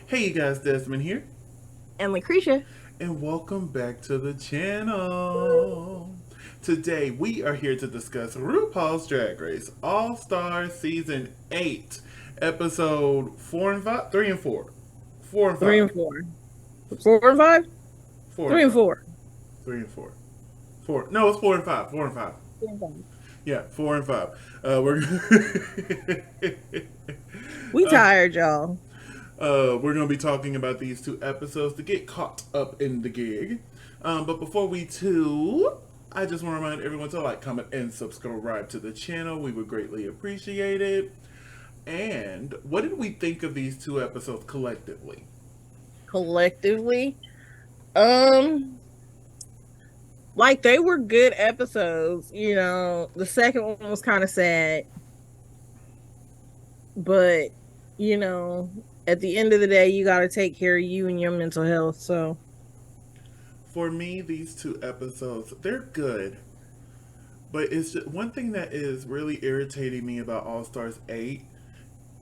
Hey you guys, Desmond here, And LaCresha. and welcome back to the channel. Today we are here to discuss RuPaul's Drag Race All Star Season 8, Episode 4 and 5, 3 and 4. 4 and Three 5. and four. 4 and 5? 4 and Three and 5. four. 3 and 4. 4. No, it's 4 and 5. 4 and 5. 4 and 5. Yeah, 4 and 5. We're We uh, tired, y'all. we're going to be talking about these two episodes to get caught up in the gig. But before we do, I just want to remind everyone to like, comment, and subscribe to the channel. We would greatly appreciate it. And what did we think of these two episodes collectively? Collectively. Um, like they were good episodes. The second one was kind of sad, but you know, at the end of the day, you got to take care of you and your mental health. So, For me, these two episodes, they're good. But it's just, one thing that is really irritating me about All Stars 8.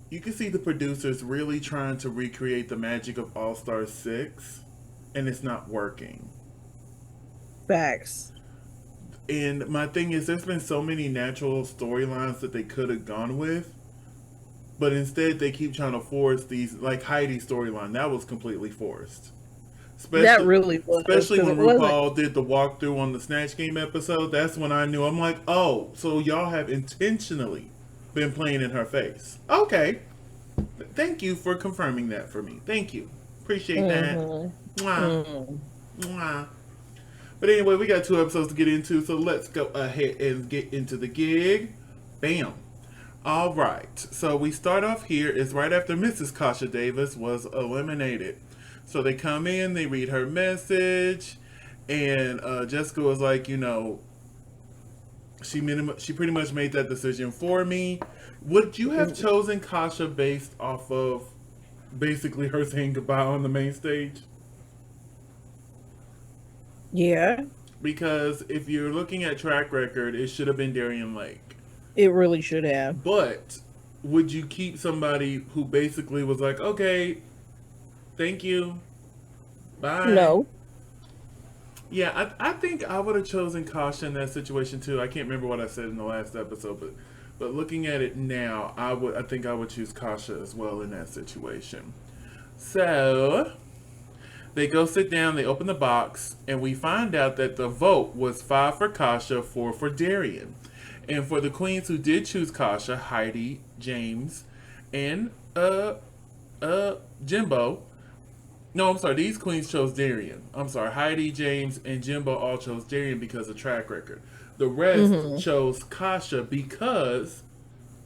You can see the producers really trying to recreate the magic of All Stars 6, and it's not working. facts. And my thing is, there's been so many natural storylines that they could have gone with, but instead they keep trying to force these, like Heidi's storyline. That was completely forced. That Especially, really was especially because when it wasn't. RuPaul did the walkthrough on the Snatch Game episode. That's when I knew. I'm like, oh, so y'all have intentionally been playing in her face. Okay, thank you for confirming that for me. Thank you, appreciate that. Hmm. Mwah, Hmm. mwah. But anyway, we got two episodes to get into, so let's go ahead and get into the gig. Bam. All right. So we start off here is right after Mrs. Kasha Davis was eliminated. So they come in, they read her message, and Jessica was like, she pretty much made that decision for me. Would you have chosen Kasha based off of basically her saying goodbye on the main stage? Yeah, Because if you're looking at track record, it should have been Darian Lake. it really should have. But would you keep somebody who basically was like, okay, thank you, bye? No. Yeah, I think I would have chosen Kasha in that situation too. I can't remember what I said in the last episode, but looking at it now, I think I would choose Kasha as well in that situation. So they go sit down, they open the box, and we find out that the vote was 5 for Kasha, 4 for Darian. And for the queens who did choose Kasha, Heidi, James, and Jimbo. No, I'm sorry, these queens chose Darian. I'm sorry, Heidi, James, and Jimbo all chose Darian because of track record. The rest Hmm. chose Kasha because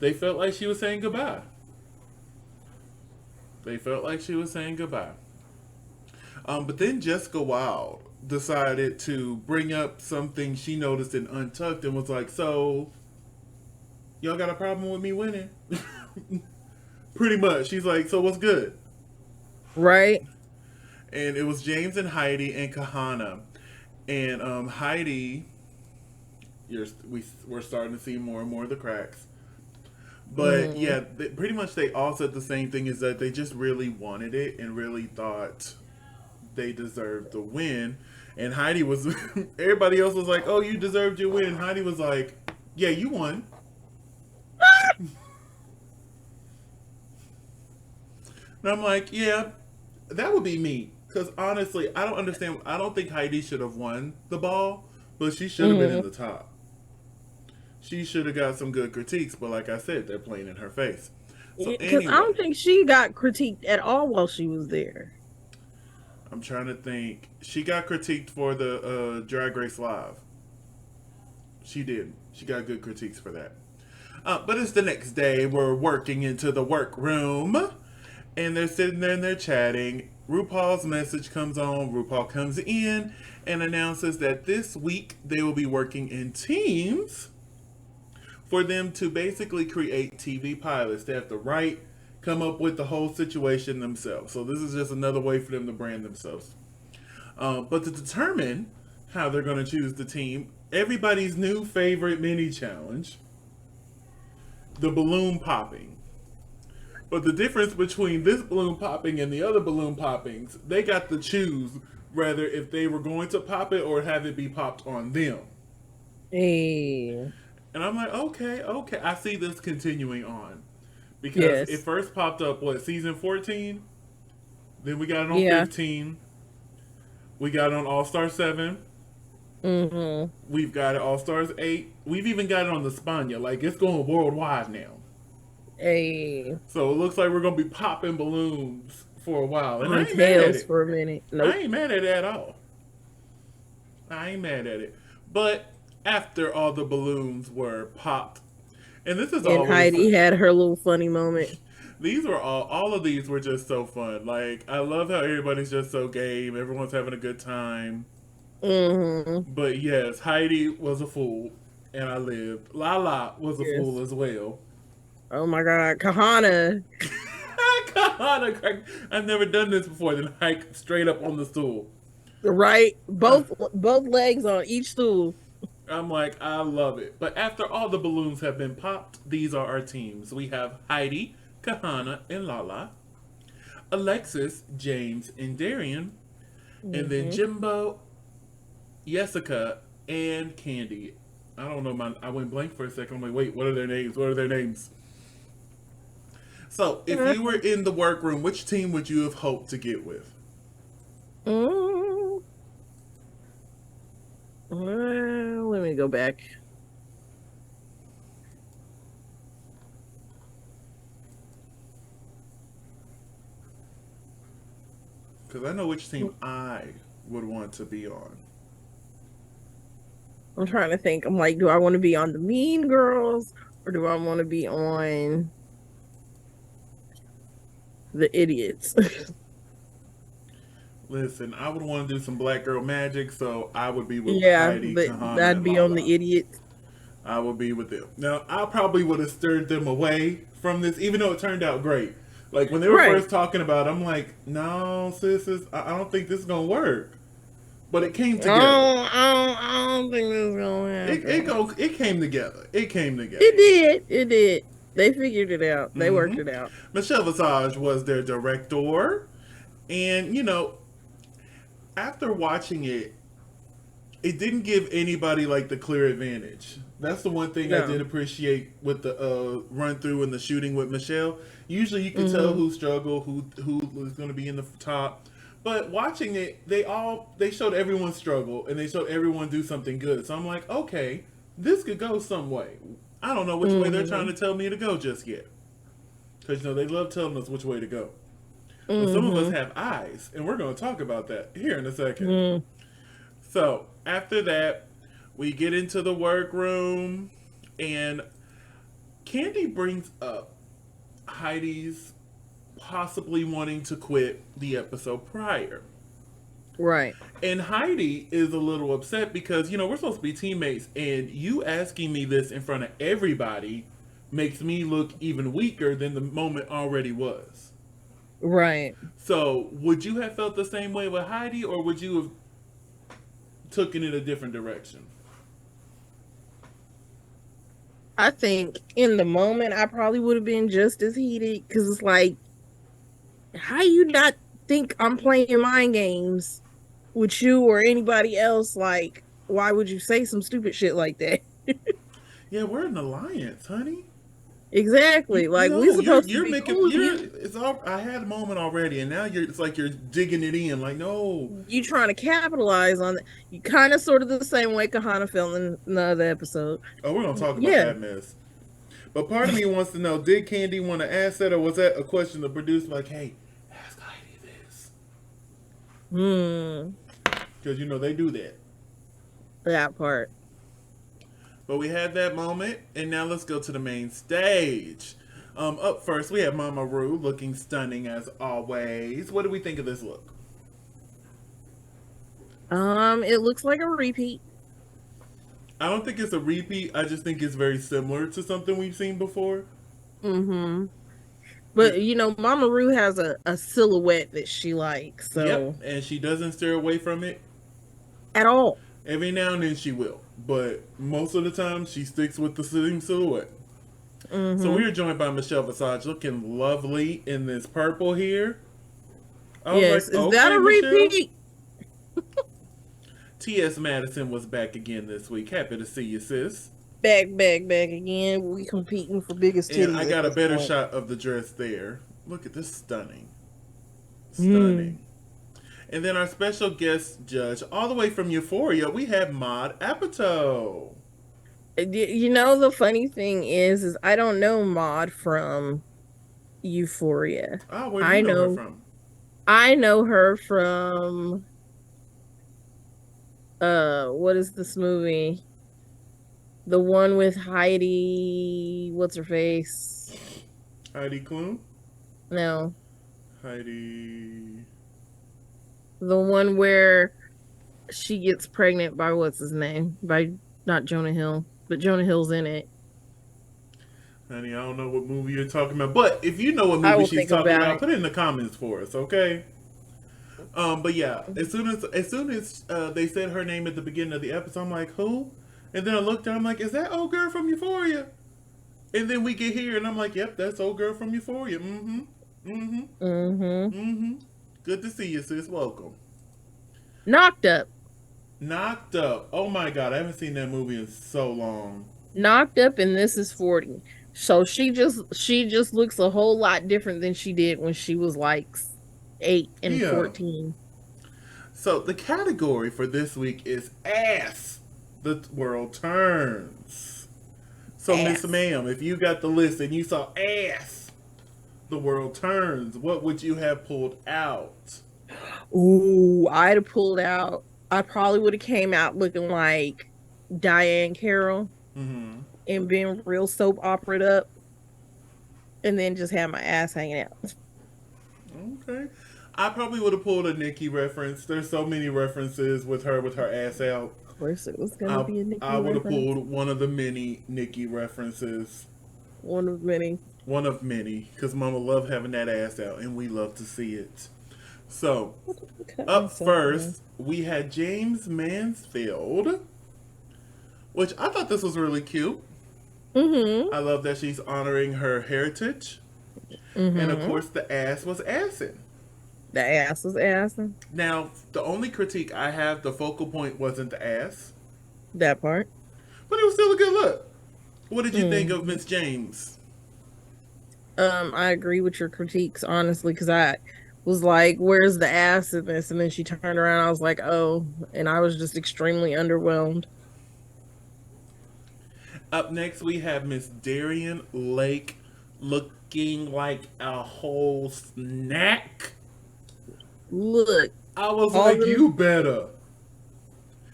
they felt like she was saying goodbye. They felt like she was saying goodbye. But then Jessica Wilde decided to bring up something she noticed in Untucked and was like, so, y'all got a problem with me winning? Pretty much. She's like, so what's good? Right? And it was James and Heidi and Kahana. And Heidi, we're starting to see more and more of the cracks. But Mm. yeah, pretty much they all said the same thing is that they just really wanted it and really thought they deserved the win. And Heidi was, everybody else was like, oh, you deserved your win. Heidi was like, yeah, you won. And I'm like, yeah, that would be me. Because honestly, I don't understand. I don't think Heidi should have won the ball, but she should have been in Mm. the top. She should have got some good critiques, but like I said, they're playing in her face. So Because I anyway, don't think she got critiqued at all while she was there. I'm trying to think. She got critiqued for the Drag Race Live. She did. She got good critiques for that. But it's the next day. We're working into the workroom. And they're sitting there and they're chatting. RuPaul's message comes on. RuPaul comes in and announces that this week they will be working in teams for them to basically create TV pilots. They have to write, come up with the whole situation themselves. So this is just another way for them to brand themselves. But to determine how they're going to choose the team, everybody's new favorite mini challenge, the balloon popping. But the difference between this balloon popping and the other balloon poppings, they got to choose whether if they were going to pop it or have it be popped on them. Hey, And I'm like, okay, okay. I see this continuing on. Because it yes, first popped up, what, season 14? Then we got it on yeah. 15. We got it on All Star 7. Mm-hmm. We've got it All Stars 8. We've even got it on the Spania. Like, it's going worldwide now. Hey, So it looks like we're going to be popping balloons for a while. And I on ain't mad at tails it. for a minute. I Nope. ain't mad at it at all. I ain't mad at it. But after all the balloons were popped, and this is And always, Heidi had her little funny moment. these were all of these were just so fun. Like, I love how everybody's just so game. Everyone's having a good time. Mm-hmm. But yes, Heidi was a fool, and I lived. Lala was a fool Yes. as well. Oh my God, Kahana. God, I've never done this before. Then hike straight up on the stool. Right, Uh, both legs on each stool. I'm like, I love it. But after all the balloons have been popped, these are our teams. We have Heidi, Kahana, and Lala, Alexis, James, and Darian, and then Mm-hmm. Jimbo, Jessica, and Candy. I don't know. I went blank for a second. I'm like, wait, what are their names? What are their names? So, if you were in the workroom, which team would you have hoped to get with? Mm, let me go back. Because I know which team I would want to be on. I'm trying to think. I'm like, do I want to be on the Mean Girls or do I want to be on the idiots? Listen, I would want to do some black girl magic, so I would be with Yeah, Heidi, but Kahana, I'd and be on Lala. the idiots. I would be with them. Now, I probably would have stirred them away from this, even though it turned out great. Like, when they were Right. first talking about it, I'm like, no, sisters, I don't think this is going to work. But it came together. I don't think this is gonna happen. It came together. It came It together. did. It did. They figured it out. They worked Mm-hmm. it out. Michelle Visage was their director. And, after watching it, it didn't give anybody like the clear advantage. That's the one thing I did No. appreciate with the run through and the shooting with Michelle. Usually you can tell Hmm. who struggled, who was going to be in the top. But watching it, they showed everyone struggle and they showed everyone do something good. So I'm like, okay, this could go some way. I don't know which way they're trying Hmm. to tell me to go just yet, because they love telling us which way to go. But some of us Hmm. have eyes, and we're going to talk about that here in a second. Hmm. So after that, we get into the workroom, and Candy brings up Heidi's possibly wanting to quit the episode prior. Right. And Heidi is a little upset because, we're supposed to be teammates, and you asking me this in front of everybody makes me look even weaker than the moment already was. Right. So, would you have felt the same way with Heidi, or would you have taken it a different direction? I think in the moment I probably would have been just as heated because it's like, how you not think I'm playing mind games with you or anybody else? Like, why would you say some stupid shit like that? Yeah, we're an alliance, honey. Exactly. Like, we No, you're supposed to you're be making cool. you're it's all. I had a moment already, and now it's like you're digging it in. Like, no. You trying to capitalize on it. You kind of sort of the same way Kahana felt in the other episode. Oh, we're gonna talk about Yeah. that mess. But part of me wants to know: did Candy want to ask that, or was that a question the producer like, "Hey, ask Heidi this"? Hmm. Because they do that. That part. But we had that moment, and now let's go to the main stage. Up first, we have Mama Ru looking stunning as always. What do we think of this look? It looks like a repeat. I don't think it's a repeat. I just think it's very similar to something we've seen before. Mm-hmm. But Mama Ru has a silhouette that she likes, Yep, so and she doesn't steer away from it. at all. Every now and then she will, but most of the time she sticks with the same silhouette. So Mm-hmm. we are joined by Michelle Visage, looking lovely in this purple here. I was Yes. like, Is that okay, a Michelle. repeat? T.S. Madison was back again this week. Happy to see you, sis. Back again. We competing for biggest And I titties at got a this better point. shot of the dress there. Look at this, stunning. Mm. Stunning. And then our special guest judge, all the way from Euphoria, we have Maud Apatow. You know, the funny thing is I don't know Maud from Euphoria. Oh, where do you I know her know, from? I know her from what is this movie? The one with Heidi, what's her face? Heidi Klum? No, Heidi. the one where she gets pregnant by what's his name? By not Jonah Hill, but Jonah Hill's in it. Honey, I don't know what movie you're talking about. But if you know what I movie will she's think talking about about, it. put it in the comments for us, okay? But yeah, as soon as they said her name at the beginning of the episode, I'm like, who? And then I looked and I'm like, is that old girl from Euphoria? And then we get here and I'm like, yep, that's old girl from Euphoria. Mm-hmm. Mm-hmm. Mm-hmm. Mm-hmm. Good to see you, sis. Welcome. Knocked Up. Knocked Up. Oh my god, I haven't seen that movie in so long. Knocked Up and This Is 40. So she just looks a whole lot different than she did when she was like 8 and Yeah. 14. So the category for this week is ass. The world turns. So Miss Ass. Ma'am, if you got the list and you saw ass, the world turns. What would you have pulled out? Ooh, I'd have pulled out. I probably would have came out looking like Diane Carroll Mm-hmm. and been real soap operaed up and then just had my ass hanging out. Okay. I probably would have pulled a Nikki reference. There's so many references with her ass out. Of course it was gonna I be a I Nicki would have reference. pulled one of the many Nikki references. One of many. One of many, because Mama love having that ass out, and we love to see it. So, Cut up myself off. first, we had James Mansfield, which I thought this was really cute. Mm-hmm. I love that she's honoring her heritage. And of Mm-hmm. course, the ass was assing. The ass was assing. Now, the only critique I have, the focal point wasn't the ass, That part. but it was still a good look. What did you think of Mm. Miss James? I agree with your critiques, honestly, because I was like, where's the ass in this? And then she turned around, I was like, oh, and I was just extremely underwhelmed. Up next, we have Miss Darian Lake looking like a whole snack. Look, I was all like, them you better.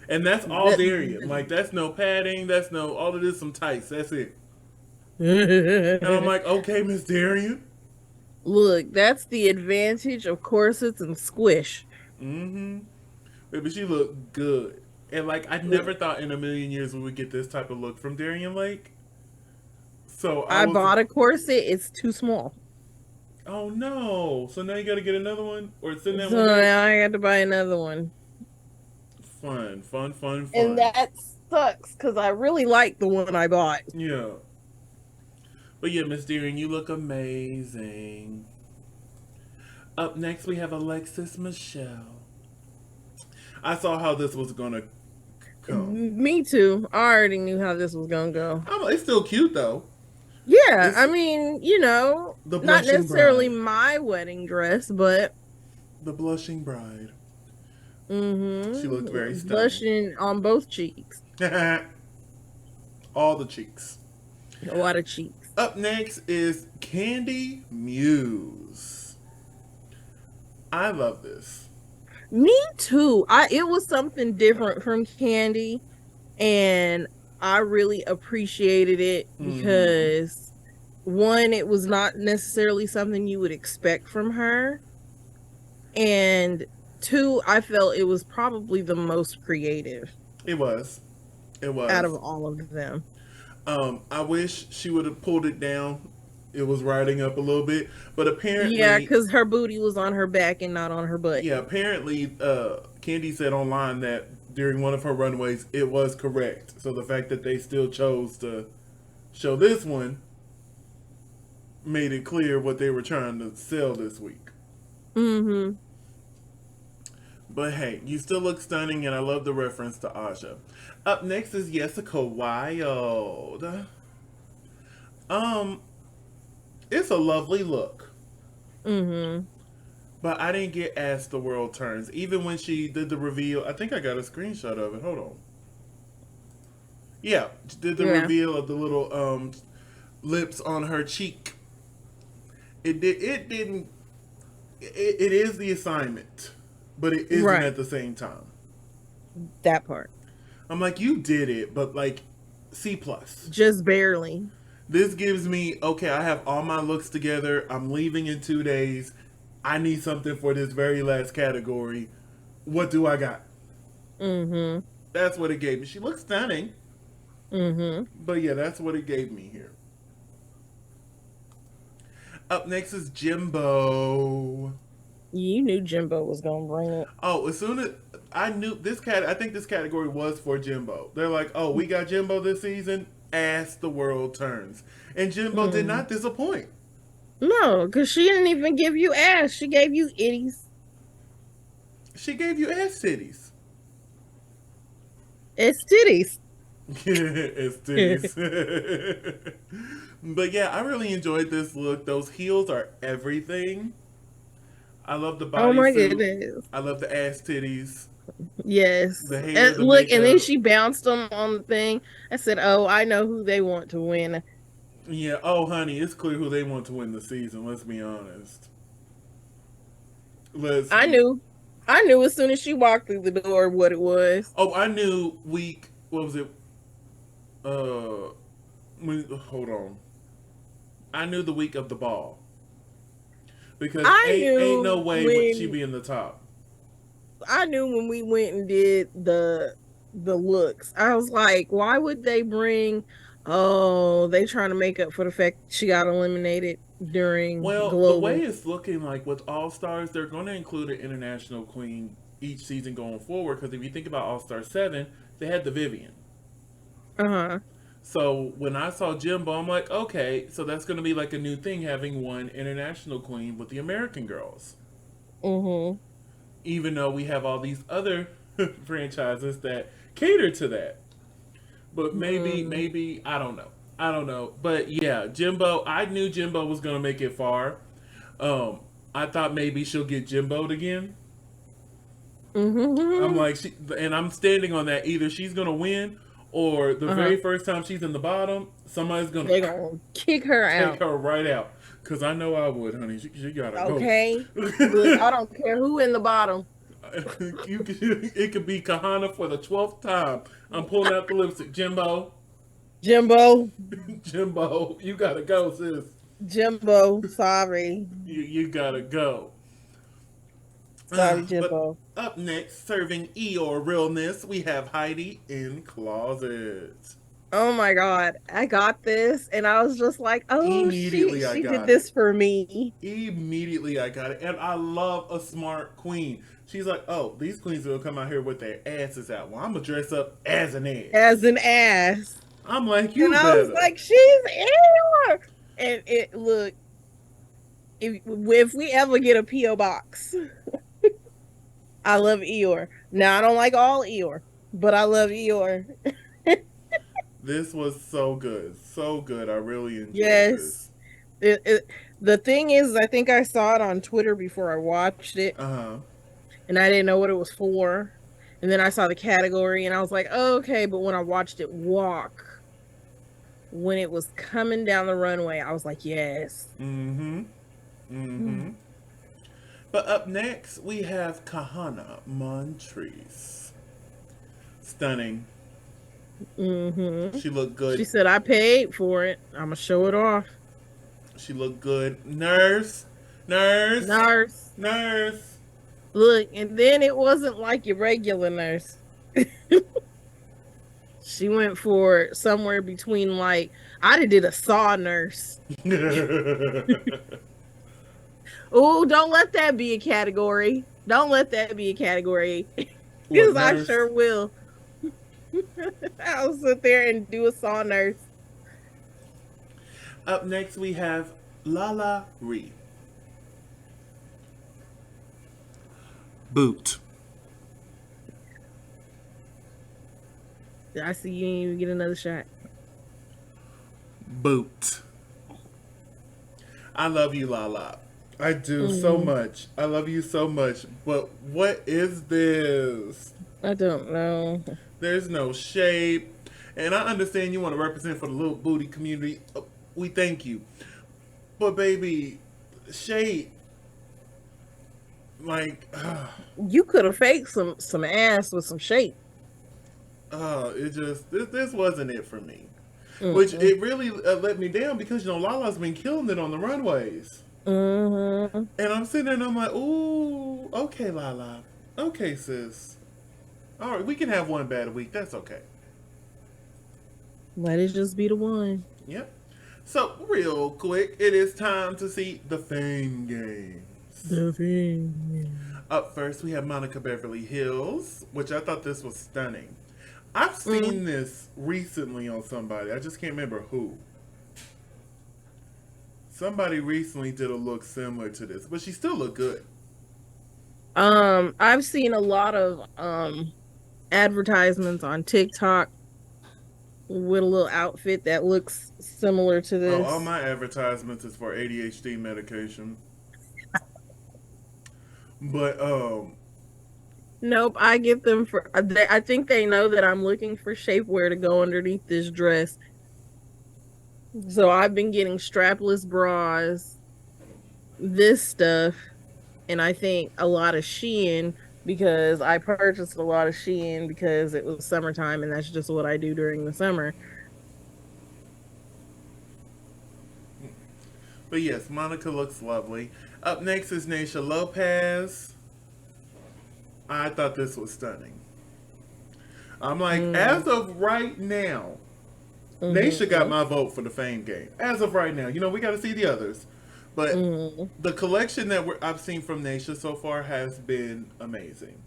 And that's all that, Darian. Like, that's no padding. That's no, all of this, some tights. That's it. And I'm like, okay, Miss Darian. look, that's the advantage of corsets and squish. Mm-hmm. Baby, she looked good. And, like, I never thought in a million years we would get this type of look from Darian Lake. So I I was, bought a corset, it's too small. oh no. So now you got to get another one? Or send that So one back? now I had to buy another one. Fun, fun, fun, And fun. that sucks because I really like the one I bought. Yeah. But yeah, Miss Deering, you look amazing. Up next, we have Alexis Michelle. I saw how this was gonna come. Me too. I already knew how this was gonna go. It's still cute though. Yeah, It's I mean, the not blushing necessarily bride. my wedding dress, but The blushing bride. She looked very mm-hmm, stunning. blushing on both cheeks. All the cheeks. A lot of cheeks. Up next is Candy Muse. I love this. Me too. It was something different from Candy, and I really appreciated it Mm-hmm. because one, it was not necessarily something you would expect from her, and two, I felt it was probably the most creative It was. It out of was. all of them. I wish she would have pulled it down. It was riding up a little bit, but Yeah, apparently, because her booty was on her back and not on her butt. yeah, apparently, Candy said online that during one of her runways, it was correct. So the fact that they still chose to show this one made it clear what they were trying to sell this week. Mm-hmm. But hey, you still look stunning, and I love the reference to Aja. Up next is Jessica Wild. Um, it's a lovely look, Mm-hmm. but I didn't get As the World Turns. Even when she did the reveal, I think I got a screenshot of it. Hold on. Yeah, she did the Yeah. reveal of the little lips on her cheek. It did. It didn't. It is the assignment, but it isn't Right. at the same time. That part. I'm like, you did it, but like C plus. Just barely. This gives me okay. I have all my looks together. I'm leaving in 2 days. I need something for this very last category. What do I got? Mm-hmm. That's what it gave me. She looks stunning, Mm-hmm. but yeah, that's what it gave me here. Up next is Jimbo. You knew Jimbo was gonna bring it. Oh, as soon as I knew this I think this category was for Jimbo. They're like, oh, we got Jimbo this season. As the world turns, and Jimbo did Mm. not disappoint. No, because she didn't even give you ass. She gave you itties. She gave you ass titties. It's titties. It's titties. But yeah, I really enjoyed this look. Those heels are everything. I love the Oh my bodysuit. goodness. I love the ass titties, Yes. the hair, And the look, and then makeup. she bounced them on the thing. I said, "Oh, I know who they want to win." Yeah. Oh, honey, it's clear who they want to win the season. Let's be honest. Let's I be. knew. I knew as soon as she walked through the door what it was. Oh, I knew week. What was it? Uh, hold on. I knew the week of the ball because I ain't no knew way would she when be in the top. we went and did the looks. I was like, why would they bring oh, they trying to make up for the fact she got eliminated during Well, the way global. it's looking like with All Stars, they're going to include an international queen each season going forward. Because if you think about All Star 7, they had the Vivian. Uh-huh. So when I saw Jimbo, I'm like, okay, so that's going to be like a new thing having one international queen with the American girls. Mm-hmm. Even though we have all these other franchises that cater to that. But Mm. maybe, I don't know. I don't know. But yeah, Jimbo, I knew Jimbo was going to make it far. Um, I thought maybe she'll get Jimbo'd again. I'm Mm-hmm. like, and I'm standing on that. Either she's gonna win, or the Uh-huh. very first time she's in the bottom, somebody's gonna They're gonna kick her take out. her right out. Cause I know I would, honey. She gotta go. Okay. Look, I don't care who in the bottom. It could be Kahana for the 12th time. I'm pulling out the lipstick, Jimbo. Jimbo. Jimbo, you gotta go, sis. Jimbo. Sorry. You gotta go. Sorry, But Jimbo. up next, serving Eeyore realness, we have Heidi in Closet. Oh my God. I got this. And I was just like, oh, she Immediately I she did got it. this for me. Immediately I got it. And I love a smart queen. She's like, oh, these queens will come out here with their asses out. Well, I'm going to dress up as an As ass. an ass. I'm like, And you I was better. like, she's here. And it look, if we ever get a P.O. box, I love Eeyore. Now I don't like all Eeyore, but I love Eeyore. This was so good. So good. I really enjoyed Yes. this. It, it, the thing is, I think I saw it on Twitter before I watched it, Uh huh. and I didn't know what it was for. And then I saw the category, and I was like, oh, okay. But when I watched it walk, when it was coming down the runway, I was like, yes. Mm hmm. Mm hmm. Mm-hmm. But up next, we have Kahana Montrese. Stunning. She looked She good. said, I paid for it. I'm going to show it off. She looked good. Nurse. Nurse. Nurse. Nurse. Look, and then it wasn't like your regular nurse. She went for somewhere between like I did a saw nurse. Oh, don't let that be a category. Don't let that be a category. What, Because I nurse? sure will. I'll sit there and do a saw nurse. Up next, we have Lala Ree. Boot. I see you didn't even get another shot. Boot. I love you, Lala. I do so Mm, much. I love you so much. But what is this? I don't know. There's no shape. And I understand you want to represent for the little booty community. We thank you. But baby, shape, like, You could have faked some ass with some shape. it just, this wasn't it for me. Which Mm-mm. it really let me down because, Lala's been killing it on the runways. Mm-hmm. And I'm sitting there and I'm like, ooh, okay, Lala. Okay, sis. All right, we can have one bad week. That's okay. Let it just be the one. Yep. So, real quick, it is time to see the Fame Games. The thing. Up first, we have Monica Beverly Hills, which I thought this was stunning. I've Mm. seen this recently on somebody. I just can't remember who. Somebody recently did a look similar to this, but she still looked good. I've seen a lot of advertisements on TikTok with a little outfit that looks similar to Oh, all this. my advertisements is for ADHD medication. But Nope, I get them for. I think they know that I'm looking for shapewear to go underneath this dress. So I've been getting strapless bras, this stuff, and I think a lot of Shein because I purchased a lot of Shein because it was summertime and that's just what I do during the summer. but yes, Monica looks lovely. Up next is Naysha Lopez. I thought this was stunning. I'm like, Mm, as of right now, Naysha got mm-hmm, my vote for the Fame Game. As of right now, we got to see the others, but mm-hmm. the collection that I've seen from Naysha so far has been amazing.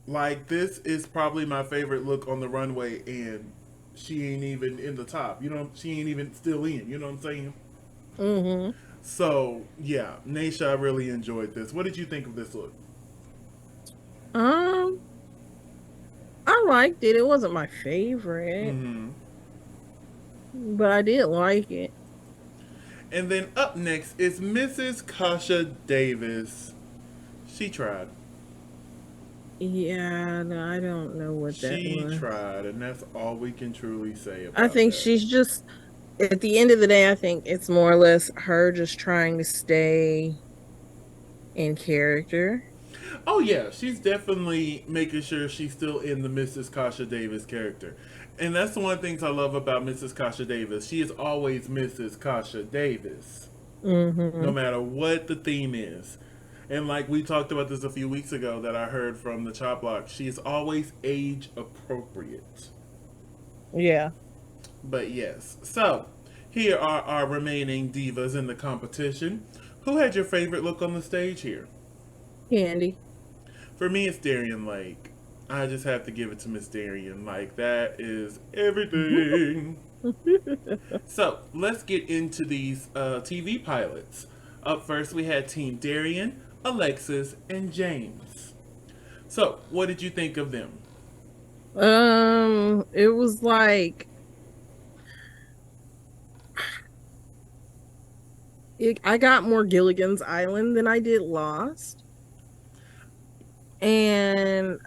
Like, this is probably my favorite look on the runway, and she ain't even in the top. She ain't even still in. You know what I'm saying? Mm-hmm. So yeah, Naysha, I really enjoyed this. What did you think of this look? Um, I liked it. It wasn't my favorite, Mm-hmm. but I did like it. And then up next is Mrs. Kasha Davis. She tried. Yeah, no, I don't know what that She was. tried, and that's all we can truly say I about think that. she's just at the end of the day, I think it's more or less her just trying to stay in character. Oh yeah, she's definitely making sure she's still in the Mrs. Kasha Davis character. And that's the one of the things I love about Mrs. Kasha Davis. She is always Mrs. Kasha Davis, no Mm-hmm. matter what the theme is. And like we talked about this a few weeks ago that I heard from the Chop Block, she is always age appropriate. Yeah. But yes. So, here are our remaining divas in the competition. Who had your favorite look on the stage here? Candy. For me, it's Darian Lake. I just have to give it to Miss Darian. Like, that is everything. So, let's get into these TV pilots. Up first, we had Team Darian, Alexis, and James. So, what did you think of them? It was like I got more Gilligan's Island than I did Lost, and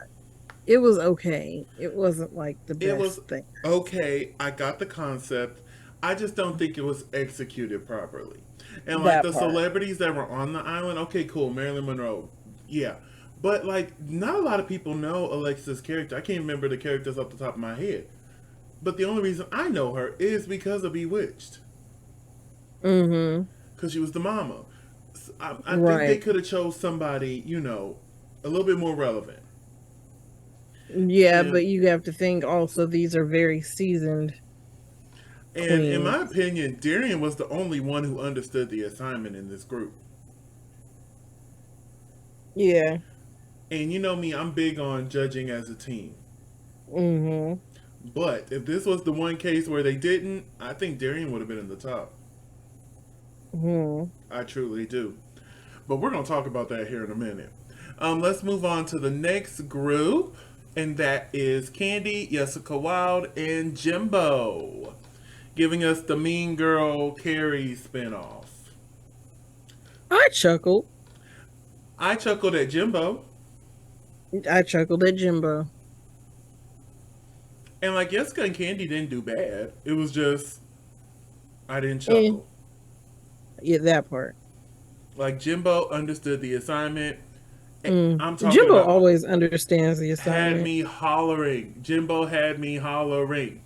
it was okay. It wasn't like the It was best thing. okay. I got the concept. I just don't think it was executed properly. And like That the part. celebrities that were on the island, okay, cool. Marilyn Monroe, yeah. But like, not a lot of people know Alexa's character. I can't remember the characters off the top of my head. But the only reason I know her is because of Bewitched, Mm-hmm. because she was the mama. I think they Right. could have chose somebody, a little bit more relevant. Yeah, And but you have to think also these are very seasoned and in my queens. opinion, Darian was the only one who understood the assignment in this group. Yeah. And you know me, I'm big on judging as a team. Mm-hmm. But if this was the one case where they didn't, I think Darian would have been in the top. Hmm. I truly do. But we're going to talk about that here in a minute. Let's move on to the next group, and that is Candy, Jessica Wilde, and Jimbo, giving us the Mean Girl Carrie spinoff. I chuckled. I chuckled at Jimbo, I chuckled at Jimbo. and like Jessica and Candy didn't do bad. It was just I didn't And chuckle. yeah, that part. Like Jimbo understood the assignment. I'm talking Jimbo about always understands the had assignment. me hollering. Jimbo had me hollering.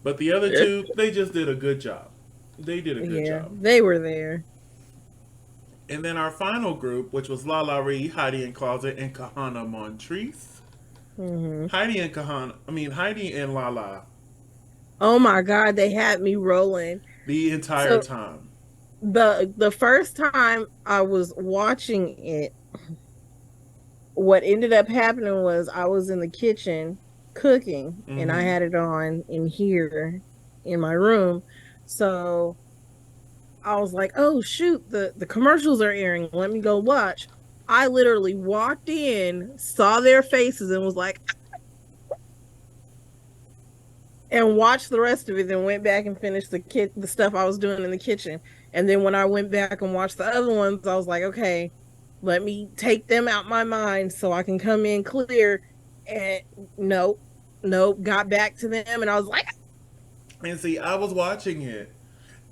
But the other two, they just did a good job. They did a good Yeah, job. they were there. And then our final group, which was La La Ree, Heidi and Closet, and Kahana Montrese. Hmm. Heidi and La La Oh my God, they had me rolling. the entire So time. the first time I was watching it, what ended up happening was I was in the kitchen cooking and I Mm-hmm. had it on in here in my room. So I was like, oh shoot, the commercials are airing. Let me go watch. I literally walked in, saw their faces, and was like, and watched the rest of it, then went back and finished the stuff I was doing in the kitchen. And then when I went back and watched the other ones, I was like, okay, let me take them out my mind so I can come in clear. And nope, nope, got back to them, and I was like, And see, I was watching it,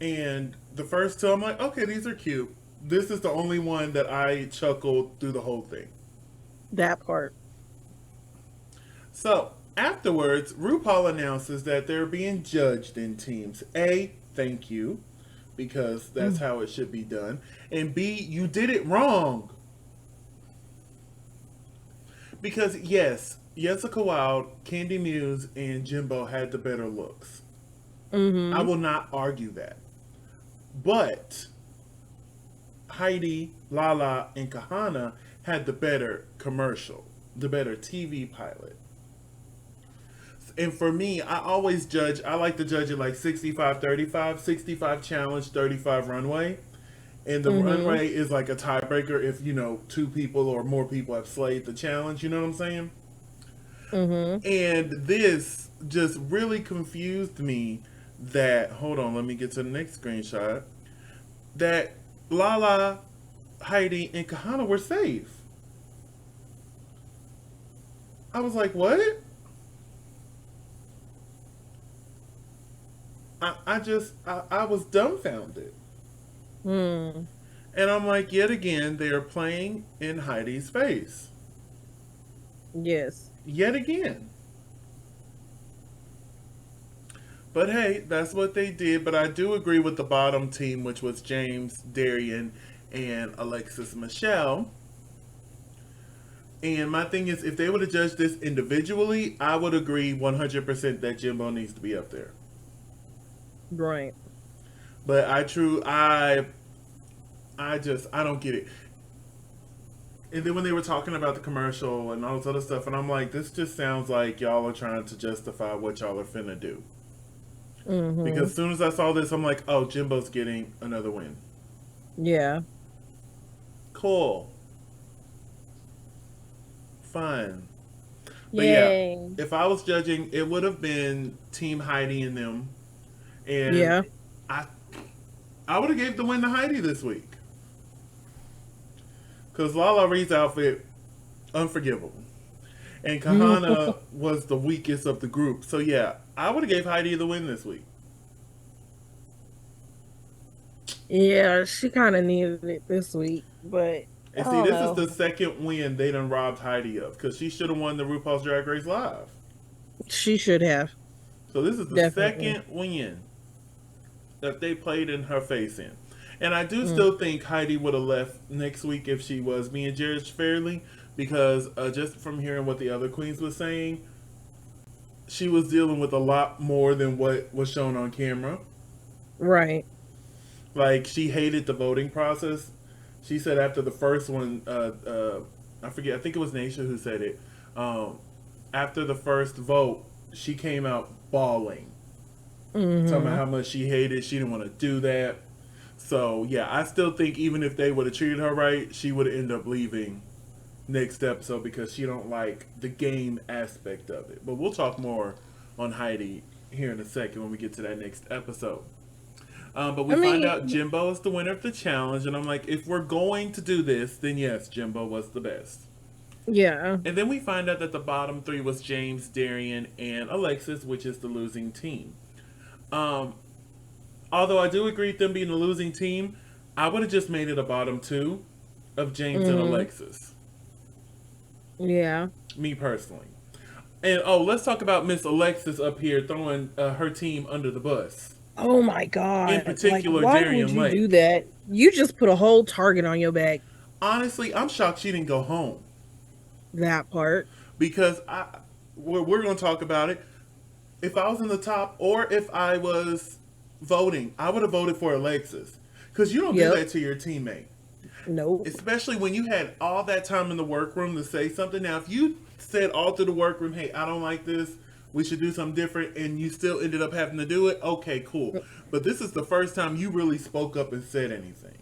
and the first two, I'm like, okay, these are cute. This is the only one that I chuckled through the whole thing. that part. So, afterwards, RuPaul announces that they're being judged in teams. A, thank you, because that's Mm. how it should be done. And B, you did it wrong. Because, yes, Jessica Wilde, Candy Muse, and Jimbo had the better looks. I Mm-hmm. will not argue that. But Heidi, Lala, and Kahana had the better commercial, the better TV pilot. And for me, I always judge, I like to judge it like 65-35, 65 challenge, 35 runway. And the Mm-hmm. runway is like a tiebreaker if, two people or more people have slayed the challenge. You know what I'm saying? Mm-hmm. And this just really confused me that, hold on, let me get to the next screenshot, that Lala, Heidi, and Kahana were safe. I was like, what? I was dumbfounded. Mm. And I'm like, yet again, they are playing in Heidi's face. Yes. Yet again. But hey, that's what they did. But I do agree with the bottom team, which was James, Darian, and Alexis Michelle. And my thing is, if they would have judged this individually, I would agree 100% that Jimbo needs to be up there. Right. But I don't get it. And then when they were talking about the commercial and all this other stuff, and I'm like, this just sounds like y'all are trying to justify what y'all are finna do. Because Mm-hmm. as soon as I saw this, I'm like, oh, Jimbo's getting another win. Yeah. Cool. Fun. But yeah, Yay. if I was judging, it would have been Team Heidi and them. And Yeah. I I would have gave the win to Heidi this week. Because Lala Ree's outfit, unforgivable. And Kahana was the weakest of the group. So yeah, I would have gave Heidi the win this week. Yeah, she kind of needed it this week, but I And see, don't this is know. the second win they done robbed Heidi of. Because she should have won the RuPaul's Drag Race Live. She should have, So this is the definitely. second win that they played in her face in. And I do Mm. still think Heidi would have left next week if she was being judged fairly, because just from hearing what the other queens was saying, she was dealing with a lot more than what was shown on camera. Right. Like she hated the voting process. She said after the first one, I forget, I think it was Naisha who said it. After the first vote, she came out bawling. Talking about Mm-hmm. how much she hated, she didn't want to do that. So yeah, I still think even if they would have treated her right, she would end up leaving next episode because she don't like the game aspect of it. But we'll talk more on Heidi here in a second when we get to that next episode. But we I find out mean, Jimbo is the winner of the challenge, and I'm like, if we're going to do this, then yes, Jimbo was the best. yeah. And then we find out that the bottom three was James, Darian, and Alexis, which is the losing team. Um, Although I do agree with them being the losing team, I would have just made it a bottom two of James and Mm-hmm. Alexis. Yeah. Me personally. And oh, let's talk about Miss Alexis up here throwing her team under the bus. Oh my In God. Like, particular, why would Darian you do Lake. that? You just put a whole target on your back. Honestly, I'm shocked she didn't go home That part. because we're going to talk about it. If I was in the top or if I was voting, I would have voted for Alexis because you don't do Yep. that to your teammate, Nope. especially when you had all that time in the workroom to say something. Now, if you said all through the workroom, "Hey, I don't like this. We should do something different," and you still ended up having to do it, okay, cool. But this is the first time you really spoke up and said anything.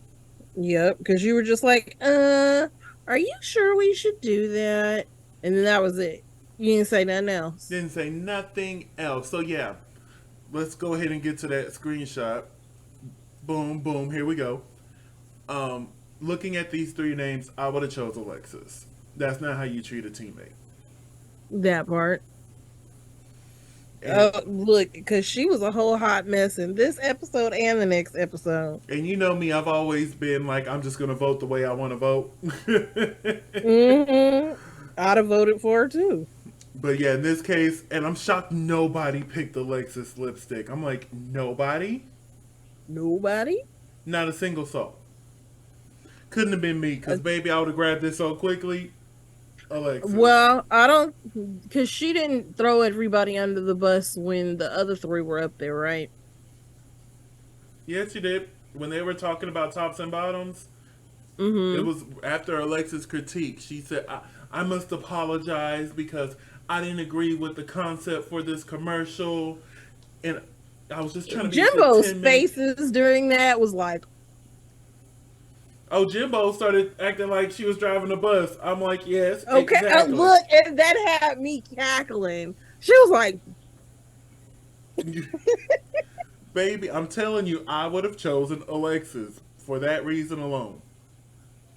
Yep. Because you were just like, are you sure we should do that? And then that was it. You didn't say nothing else. Didn't say nothing else. So yeah, let's go ahead and get to that screenshot. Boom, boom. Here we go. Looking at these three names, I would have chose Alexis. That's not how you treat a teammate. That part. And Look, because she was a whole hot mess in this episode and the next episode. and you know me, I've always been like, I'm just gonna vote the way I want to vote. Mm-hmm. I'd have voted for her too. But yeah, in this case, and I'm shocked nobody picked Alexis lipstick. I'm like, nobody, Nobody. not a single soul. Couldn't have been me, cause baby, I would have grabbed this so quickly. Alexis. Well, I don't, because she didn't throw everybody under the bus when the other three were up there, right? Yes, you did. When they were talking about tops and bottoms, it Mm-hmm. was after Alexis' critique. She said, I must apologize because I didn't agree with the concept for this commercial. And I was just trying to be a good Jimbo's 10 minutes. faces during that was like, Oh, Jimbo started acting like she was driving a bus. I'm like, yes, okay, exactly. look, and that had me cackling. She was like, Baby, I'm telling you, I would have chosen Alexis for that reason alone.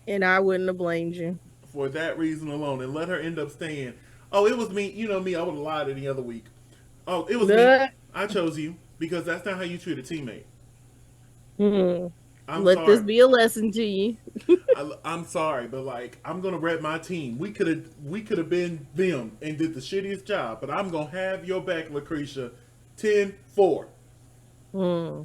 and I wouldn't have blamed you. For that reason alone. And let her end up staying. Oh, it was me. You know me, I would have lied any other week. Oh, it was me. But, I chose you because that's not how you treat a teammate. hmm, I'm let this sorry. be a lesson to you. I'm sorry, but like I'm gonna rep my team. We could have been them and did the shittiest job, but I'm gonna have your back, LaCresha. 10-4. Hmm.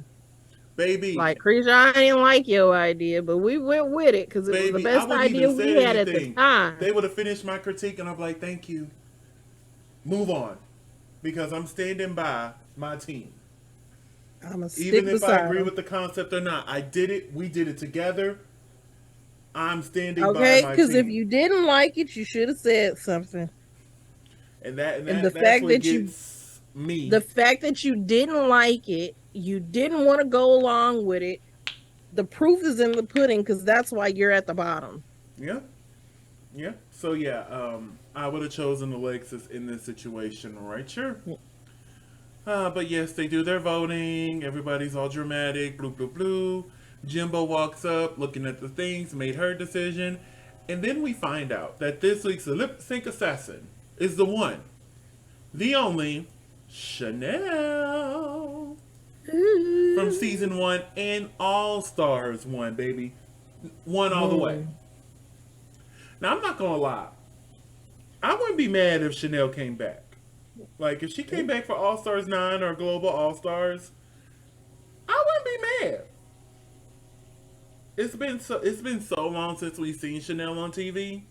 Baby, Like, Krisha, I didn't like your idea, but we went with it because it was the baby, I best wouldn't idea even we said had at the anything. time. They would have finished my critique, and I'm like, thank you. Move on, because I'm standing by my team. I'm going to Even stick if I beside agree him. with the concept or not, I did it. We did it together. I'm standing by Okay? my Because if team, you didn't like it, you should have said something. and that and And that that's what gets me. the fact that you didn't like it, you didn't want to go along with it, the proof is in the pudding because that's why you're at the bottom. Yeah, yeah. So yeah, I would have chosen Alexis in this situation, right? Sure. But yes, they do their voting. Everybody's all dramatic. Blue, blue, blue. Jimbo walks up, looking at the things, made her decision, and then we find out that this week's lip sync assassin is the one, the only Chanel from season 1 and All Stars 1, baby, one all the way. Hmm. Now I'm not gonna lie, I wouldn't be mad if Chanel came back. Like if she came back for All Stars 9 or Global All Stars, I wouldn't be mad. It's been so long since we've seen Chanel on TV.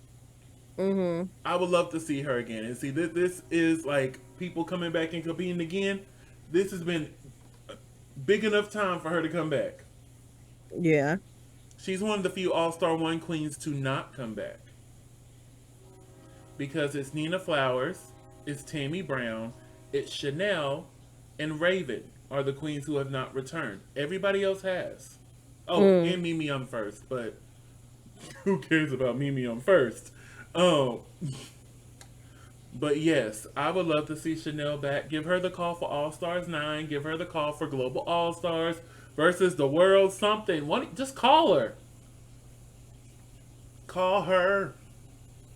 Mm-hmm. I would love to see her again. And see, this is like people coming back and competing again. This has been big enough time for her to come back. Yeah. She's one of the few All Star 1 queens to not come back. Because it's Nina Flowers, it's Tammy Brown, it's Chanel, and Raven are the queens who have not returned. Everybody else has. Oh, Mm. and Mimi I'm first, but who cares about Mimi I'm first? Um, but yes, I would love to see Chanel back. Give her the call for All Stars 9. Give her the call for Global All Stars versus the world something. What? Just call her. Call her.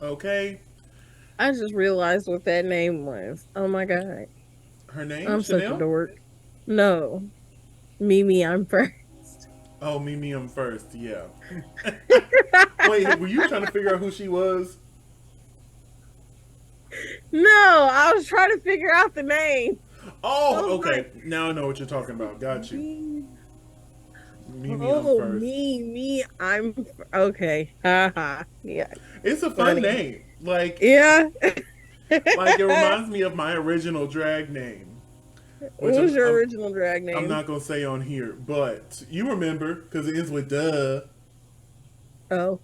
Okay? I just realized what that name was. Oh my God. Her name? I'm such a Chanel? dork. No, Mimi, I'm first. Oh, Mimi I'm first. Yeah. Wait, were you trying to figure out who she was? No, I was trying to figure out the name. I Oh, was okay. like, Now I know what you're talking about. Got you. me. Mimi I'm Oh, first. me, okay. Haha. Yeah, It's a fun funny. name. Like, Yeah. like it reminds me of my original drag name, which What was I'm your I'm, original drag I'm name? not gonna say on here, but you remember because it ends with duh. Oh.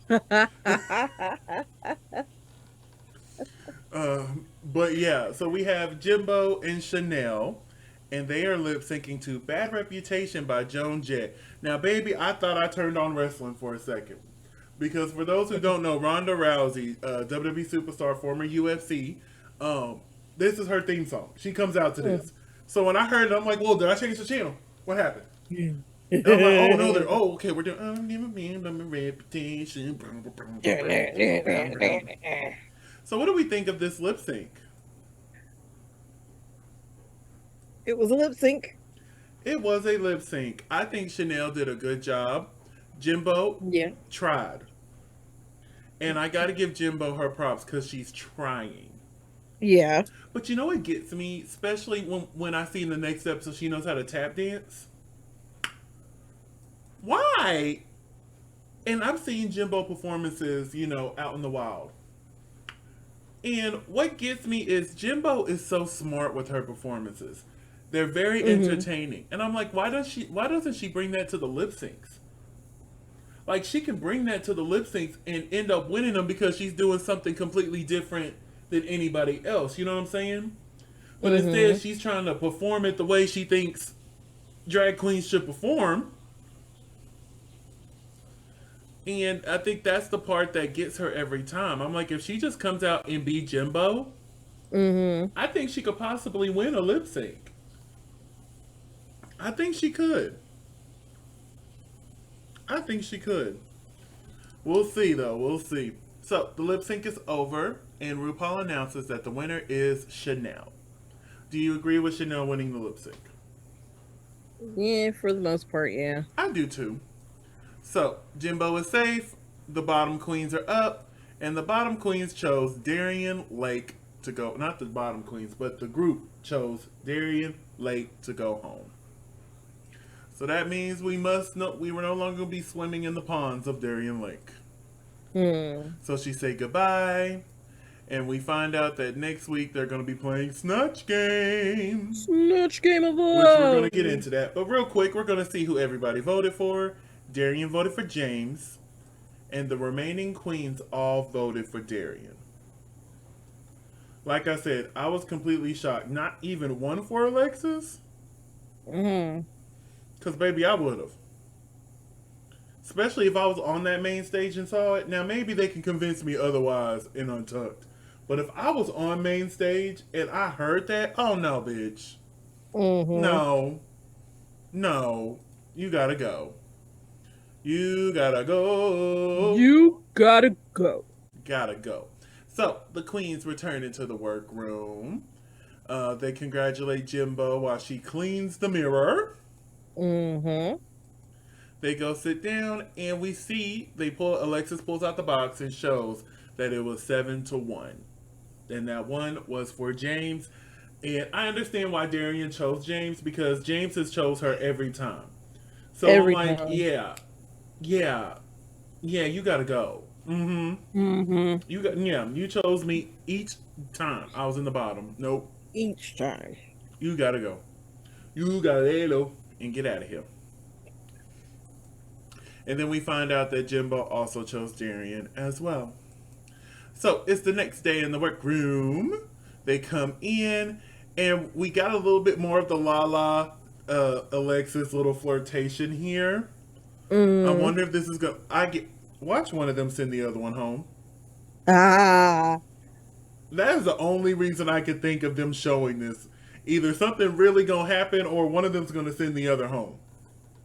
But yeah, so we have Jimbo and Chanel, and they are lip syncing to "Bad Reputation" by Joan Jett. Now, baby, I thought I turned on wrestling for a second. Because for those who don't know, Ronda Rousey, WWE superstar, former UFC, um, this is her theme song. She comes out to this. So when I heard it, I'm like, "Well, did I change the channel? What happened?" And I'm like, "Oh no, they're okay. We're doing give me my reputation." So what do we think of this lip sync? It was a lip sync. It was a lip sync. I think Chanel did a good job. Jimbo Yeah. tried, and I got to give Jimbo her props because she's trying. Yeah. But you know what gets me, especially when I see in the next episode she knows how to tap dance. Why? And I've seen Jimbo performances, out in the wild. And what gets me is Jimbo is so smart with her performances. They're very Hmm. entertaining. And I'm like, why doesn't she bring that to the lip syncs? Like she can bring that to the lip syncs and end up winning them because she's doing something completely different than anybody else. You know what I'm saying? But instead, Hmm. she's trying to perform it the way she thinks drag queens should perform. And I think that's the part that gets her every time. I'm like, if she just comes out and be Jimbo, Hmm. I think she could possibly win a lip sync. I think she could. I think she could. We'll see, though. We'll see. So, the lip sync is over, and RuPaul announces that the winner is Chanel. Do you agree with Chanel winning the lip sync? Yeah, for the most part, yeah. I do too. So, Jimbo is safe, the bottom queens are up, and the bottom queens chose Darian Lake to go. Not the bottom queens, but the group chose Darian Lake to go home. So that means we were no longer going to be swimming in the ponds of Darien Lake. Hmm. So she said goodbye, and we find out that next week they're going to be playing Snatch Game, Snatch game of which we're going to get love. into that. But real quick, we're going to see who everybody voted for. Darian voted for James, and the remaining queens all voted for Darian. Like I said, I was completely shocked. Not even one for Alexis, Hmm. because baby, I would have. Especially if I was on that main stage and saw it. Now, maybe they can convince me otherwise in Untucked. But if I was on main stage and I heard that, oh no, bitch. Hmm. No. No. You gotta go. You gotta go. You gotta go. Gotta go. So, the queens return into the workroom. They congratulate Jimbo while she cleans the mirror. Hmm. They go sit down, and we see Alexis pulls out the box and shows that it was 7-1, and that one was for James. And I understand why Darian chose James because James has chose her every time. So I'm Every like, time. yeah, yeah, yeah, you gotta go. Mm-hmm. Hmm. You chose me each time I was in the bottom. Nope, Each time. you gotta go. You gotta lay low and get out of here. And then we find out that Jimbo also chose Darian as well. So it's the next day in the workroom. They come in, and we got a little bit more of the La La Alexis' little flirtation here. I Mm. wonder if this is going. I get watch one of them send the other one home. Ah, That is the only reason I could think of them showing this. Either something really gonna happen, or one of them's gonna send the other home.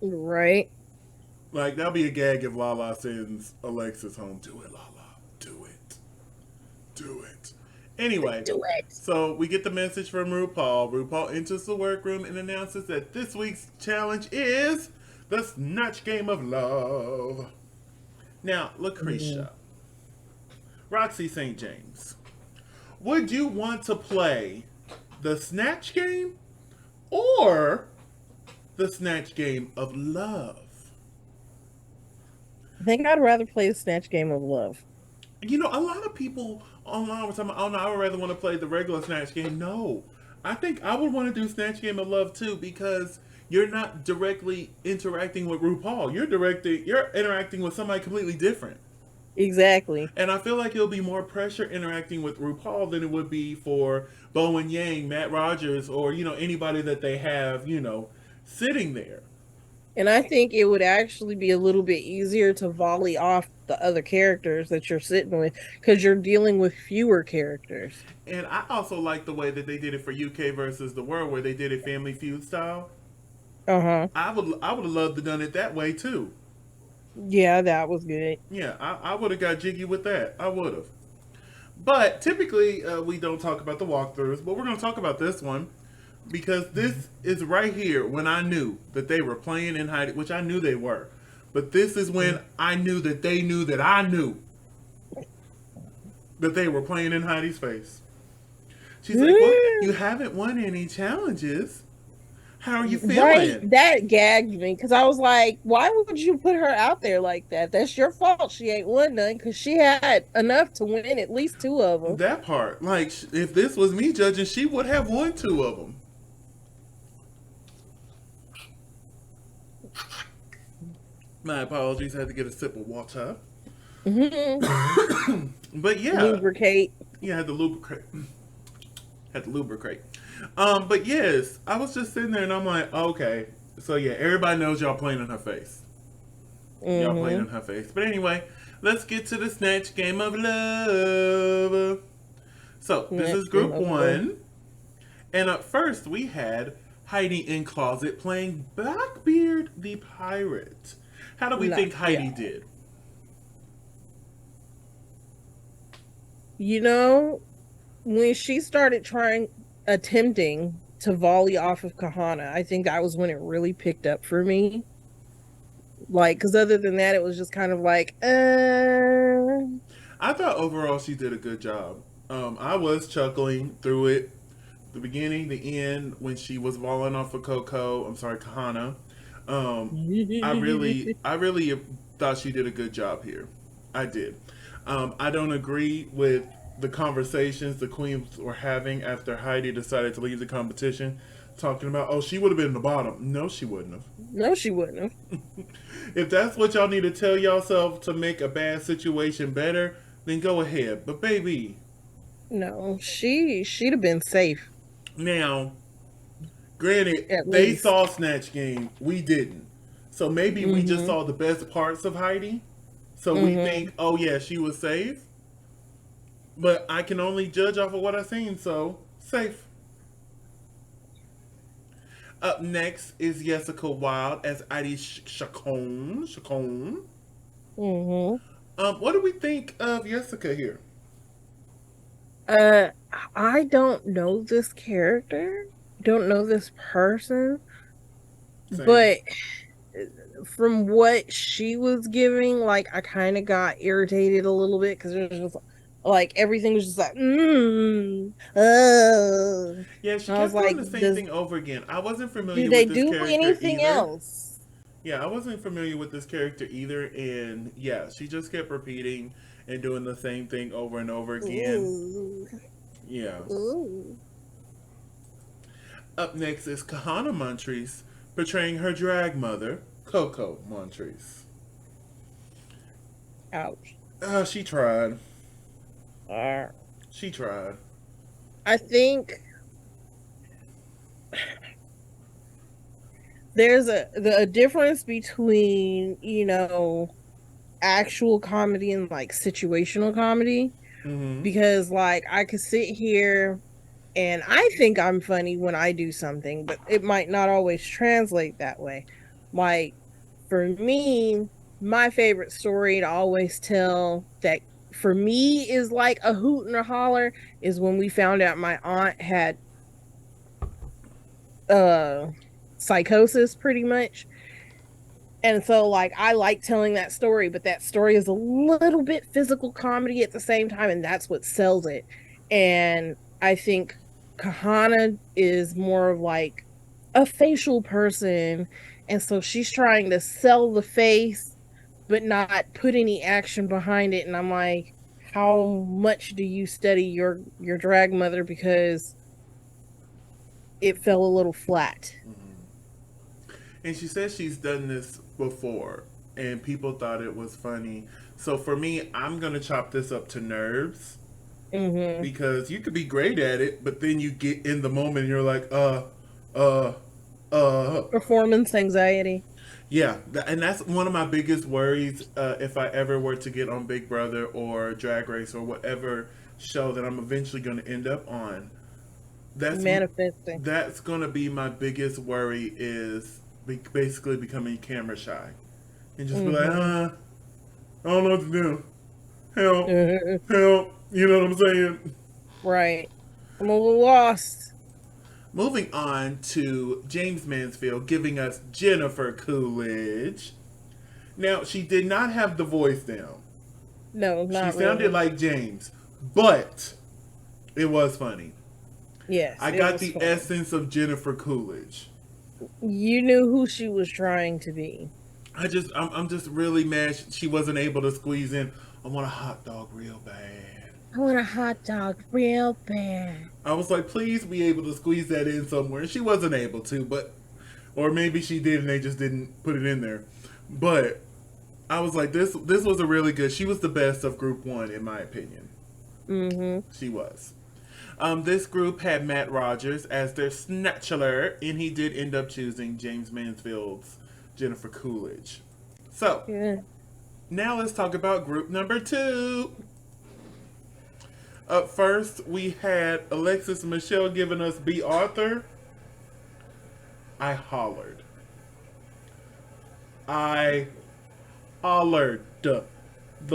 right. Like that'll be a gag if Lala sends Alexis home. Do it, Lala. Do it. Do it. Anyway, Do it. so we get the message from RuPaul. RuPaul enters the workroom and announces that this week's challenge is the Snatch Game of Love. Now, Mm. LaCresha, Roxy St. James, would you want to play the Snatch Game or the Snatch Game of Love? I think I'd rather play the Snatch Game of Love. You know, a lot of people online were talking, oh no, I would rather want to play the regular Snatch Game. No, I think I would want to do Snatch Game of Love too because you're not directly interacting with RuPaul. You're interacting with somebody completely different. Exactly. And I feel like it'll be more pressure interacting with RuPaul than it would be for Bowen Yang, Matt Rogers, or, anybody that they have, sitting there. And I think it would actually be a little bit easier to volley off the other characters that you're sitting with because you're dealing with fewer characters. And I also like the way that they did it for UK versus the World, where they did it Family Feud style. Uh-huh. I would have loved to done it that way too. Yeah, that was good. Yeah, I would have got jiggy with that. I would have. But typically, we don't talk about the walkthroughs, but we're going to talk about this one because this is right here when I knew that they were playing in hiding, which I knew they were. But this is when I knew that they knew that I knew that they were playing in Heidi's face. She's like, "Well, you haven't won any challenges. How are you Right, feeling?" that gagged me because I was like, why would you put her out there like that? That's your fault. She ain't won none because she had enough to win at least two of them. That part, like, if this was me judging, she would have won two of them. My apologies. I had to get a sip of water. But yeah, Lubricate. yeah, had to lubricate. Had to lubricate. But yes, I was just sitting there and I'm like, okay, so yeah, everybody knows y'all playing in her face. Y'all playing in Mm-hmm. her face. But anyway, let's get to the Snatch Game of Love. So this is Snatch Game Group of Love. One, and up first we had Heidi in Closet playing Blackbeard the Pirate. How do we Not think Heidi yeah. did? You know, when she started attempting to volley off of Kahana, I think that was when it really picked up for me. Like, because other than that, it was just kind of like, I thought overall she did a good job. I was chuckling through it, the beginning, the end, when she was falling off of Coco. I'm sorry, Kahana. I really thought she did a good job here. I did. I don't agree with the conversations the queens were having after Heidi decided to leave the competition, talking about, oh, she would have been the bottom. No, she wouldn't have. No, she wouldn't have. If that's what y'all need to tell yourself to make a bad situation better, then go ahead. But baby, No, she'd have been safe now, granted, at they least. saw Snatch Game, we didn't. So maybe we just Mm-hmm. saw the best parts of Heidi. So we Mm-hmm. think, oh yeah, she was safe. But I can only judge off of what I've seen, so safe. Up next is Jessica Wilde as Heidi Chacon. Chacon. Mm-hmm. What do we think of Jessica here? Uh, I don't know this character, don't know this person, Same. but from what she was giving, like I kind of got irritated a little bit because it was just like everything was just like, Yeah, she I was kept doing like, the same does thing over again. I wasn't do familiar they with this do character anything either. else? Yeah, I wasn't familiar with this character either, and yeah, she just kept repeating and doing the same thing over and over again. Ooh, Yeah. ooh, Up next is Kahana Montrese portraying her drag mother, Coco Montrese. ouch. She tried. Uh, She tried. I think there's a difference between, actual comedy and like situational comedy, Mm-hmm. because like I could sit here and I think I'm funny when I do something, but it might not always translate that way. Like for me, my favorite story to always tell that for me is like a hoot and a holler is when we found out my aunt had uh psychosis pretty much. And so like I like telling that story, but that story is a little bit physical comedy at the same time, and that's what sells it. And I think Kahana is more of like a facial person, and so she's trying to sell the face but not put any action behind it. And I'm like, how much do you study your drag mother, because it fell a little flat. And she says she's done this before, and people thought it was funny. So for me, I'm gonna chop this up to nerves Mm-hmm. because you could be great at it, but then you get in the moment and you're like, uh, uh. Performance anxiety. Yeah, and that's one of my biggest worries. If I ever were to get on Big Brother or Drag Race or whatever show that I'm eventually going to end up on, that's Manifesting. that's going to be my biggest worry is basically becoming camera shy and just be like, Mm-hmm. I don't know what to do. Help, Mm-hmm. help. You know what I'm saying? Right. I'm a little lost. Moving on to James Mansfield giving us Jennifer Coolidge. Now, she did not have the voice down. No, She not sounded really. like James, but it was funny. Yes, I it got was the funny. essence of Jennifer Coolidge. You knew who she was trying to be. I'm just really mad she wasn't able to squeeze in. I want a hot dog real bad. I want a hot dog real bad. I was like, please be able to squeeze that in somewhere. She wasn't able to, but or maybe she did and they just didn't put it in there. But I was like, this was a really good. She was the best of Group One in my opinion. Mm-hmm. She was. This group had Matt Rogers as their snatcher, and he did end up choosing James Mansfield's Jennifer Coolidge. So, Yeah. now let's talk about group number two. Up first, we had Alexis Michelle giving us B. Arthur. I hollered. I hollered. The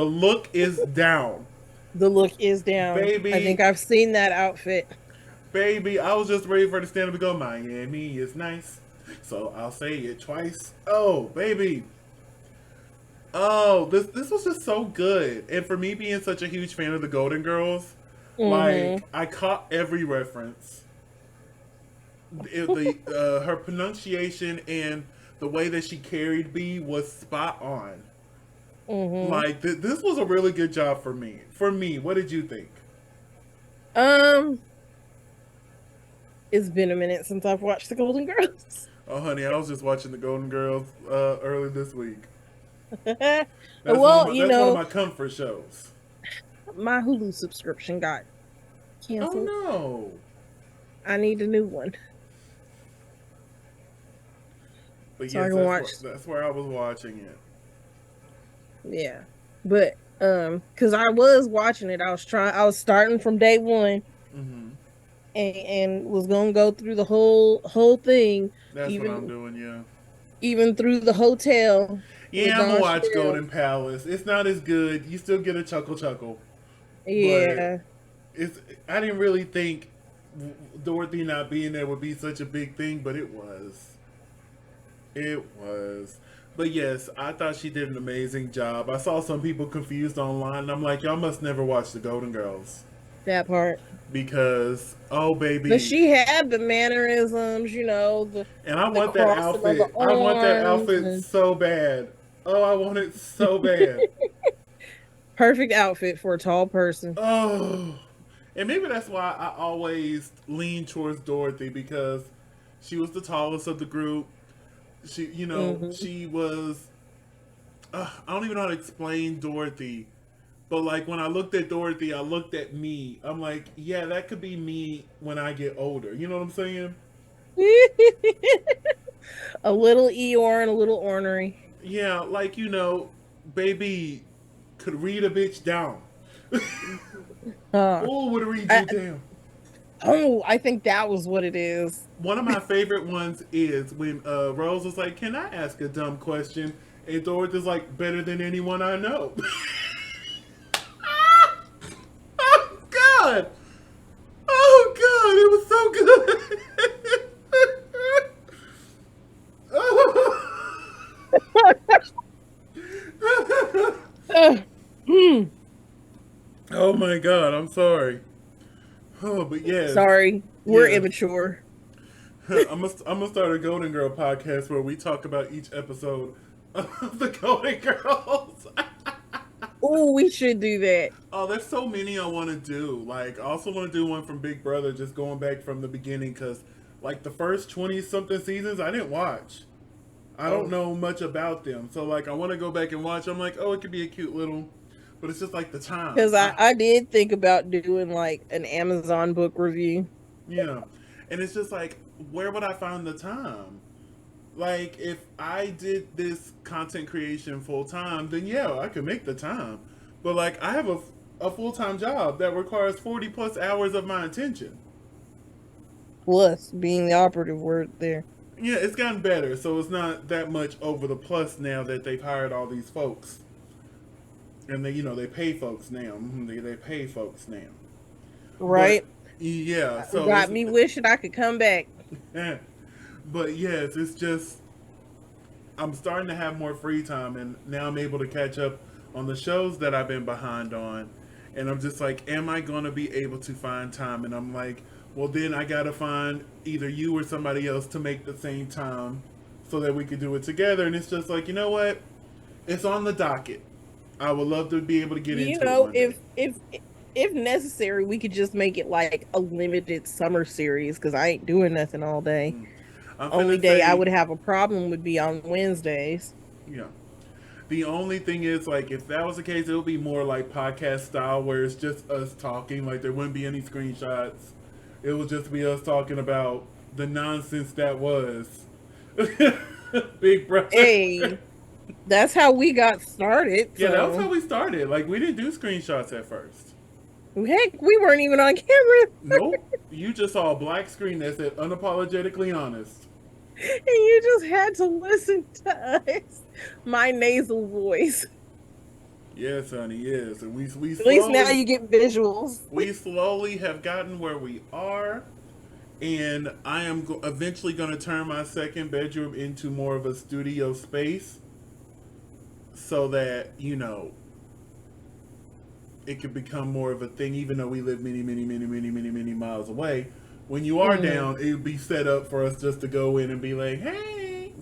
look is down. The look is down. I think Baby, I've seen that outfit. baby, I was just ready for her to stand up and go, Miami is nice. So I'll say it twice. Oh, baby. Oh, this was just so good. And for me being such a huge fan of the Golden Girls, Mm-hmm. like I caught every reference. Her pronunciation and the way that she carried B was spot on. Mm-hmm. Like this was a really good job for me. For me, what did you think? Um, it's been a minute since I've watched the Golden Girls. Oh, honey, I was just watching the Golden Girls early this week. Well, That's one of my comfort shows. my Hulu subscription got Oh canceled. no! I need a new one But so I yes, can watch. that's where I was watching it. Yeah, but because I was watching it, I was starting from day one, Hmm. and was gonna go through the whole thing, That's what I'm even doing. Yeah. even through the hotel with Yeah, I'm gonna Don watch Chanel. Golden Palace. It's not as good. You still get a chuckle, but Yeah. it's. I didn't really think Dorothy not being there would be such a big thing, but it was. It was. But yes, I thought she did an amazing job. I saw some people confused online, and I'm like, y'all must never watch the Golden Girls That part. because oh But baby, she had the mannerisms, and I the want that crossing of the outfit. I want that arms, outfit and so bad. Oh, I want it so bad. perfect outfit for a tall person. Oh, and maybe that's why I always lean towards Dorothy because she was the tallest of the group. Hmm. She was. I don't even know how to explain Dorothy, but like when I looked at Dorothy, I looked at me. I'm like, yeah, that could be me when I get older. You know what I'm saying? A little Eeyore and a little ornery. Yeah, like baby could read a bitch down. Uh, Oh, would read I, you down. I think that was what it is. One of my favorite ones is when Rose was like, "Can I ask a dumb question?" And Dorothy's like, "Better than anyone I know." Oh God! Oh God! It was so good. Uh, hmm. Oh my God! I'm sorry. Oh, but yes, Sorry, we're yes. immature. I'm gonna start a Golden Girl podcast where we talk about each episode of the Golden Girls. Oh, we should do that. Oh, there's so many I want to do. Like, I also want to do one from Big Brother, just going back from the beginning, because, like, the first 20 something seasons I didn't watch. I don't Oh, know much about them. So, like, I want to go back and watch. I'm like, oh, it could be a cute little, but it's just like the time. because I did think about doing like an Amazon book review. Yeah. And it's just like, where would I find the time? Like, if I did this content creation full time, then yeah, I could make the time. But, like, I have a full time job that requires 40 plus hours of my attention. Plus, being the operative word there. Yeah, it's gotten better, so it's not that much over the plus now that they've hired all these folks. And they pay folks now. They pay folks now. But, Right? yeah, so Got me wishing I could come back. but yes, it's just I'm starting to have more free time, and now I'm able to catch up on the shows that I've been behind on. And I'm just like, am I going to be able to find time? And I'm like, well, then I got to find either you or somebody else to make the same time so that we could do it together. And it's just like, you know what? It's on the docket. I would love to be able to get You into it know, one day. if necessary, we could just make it like a limited summer series because I ain't doing nothing all day. I'm Only finna day I say, would have a problem would be on Wednesdays. yeah. The only thing is, like, if that was the case, it would be more like podcast style where it's just us talking. Like, there wouldn't be any screenshots. It would just be us talking about the nonsense that was Big Brother. Hey, that's how we got started. Yeah, that was how So we started. Like, we didn't do screenshots at first. heck, we weren't even on camera. Nope. You just saw a black screen that said unapologetically honest. And you just had to listen to us. My nasal voice. Yes, honey, yes. And we At least now slowly you get visuals. we slowly have gotten where we are. And I am eventually going to turn my second bedroom into more of a studio space so that, it could become more of a thing, even though we live many, many, many, many, many, many miles away. When you are down, it would be set up for us just to go in and be like, hey.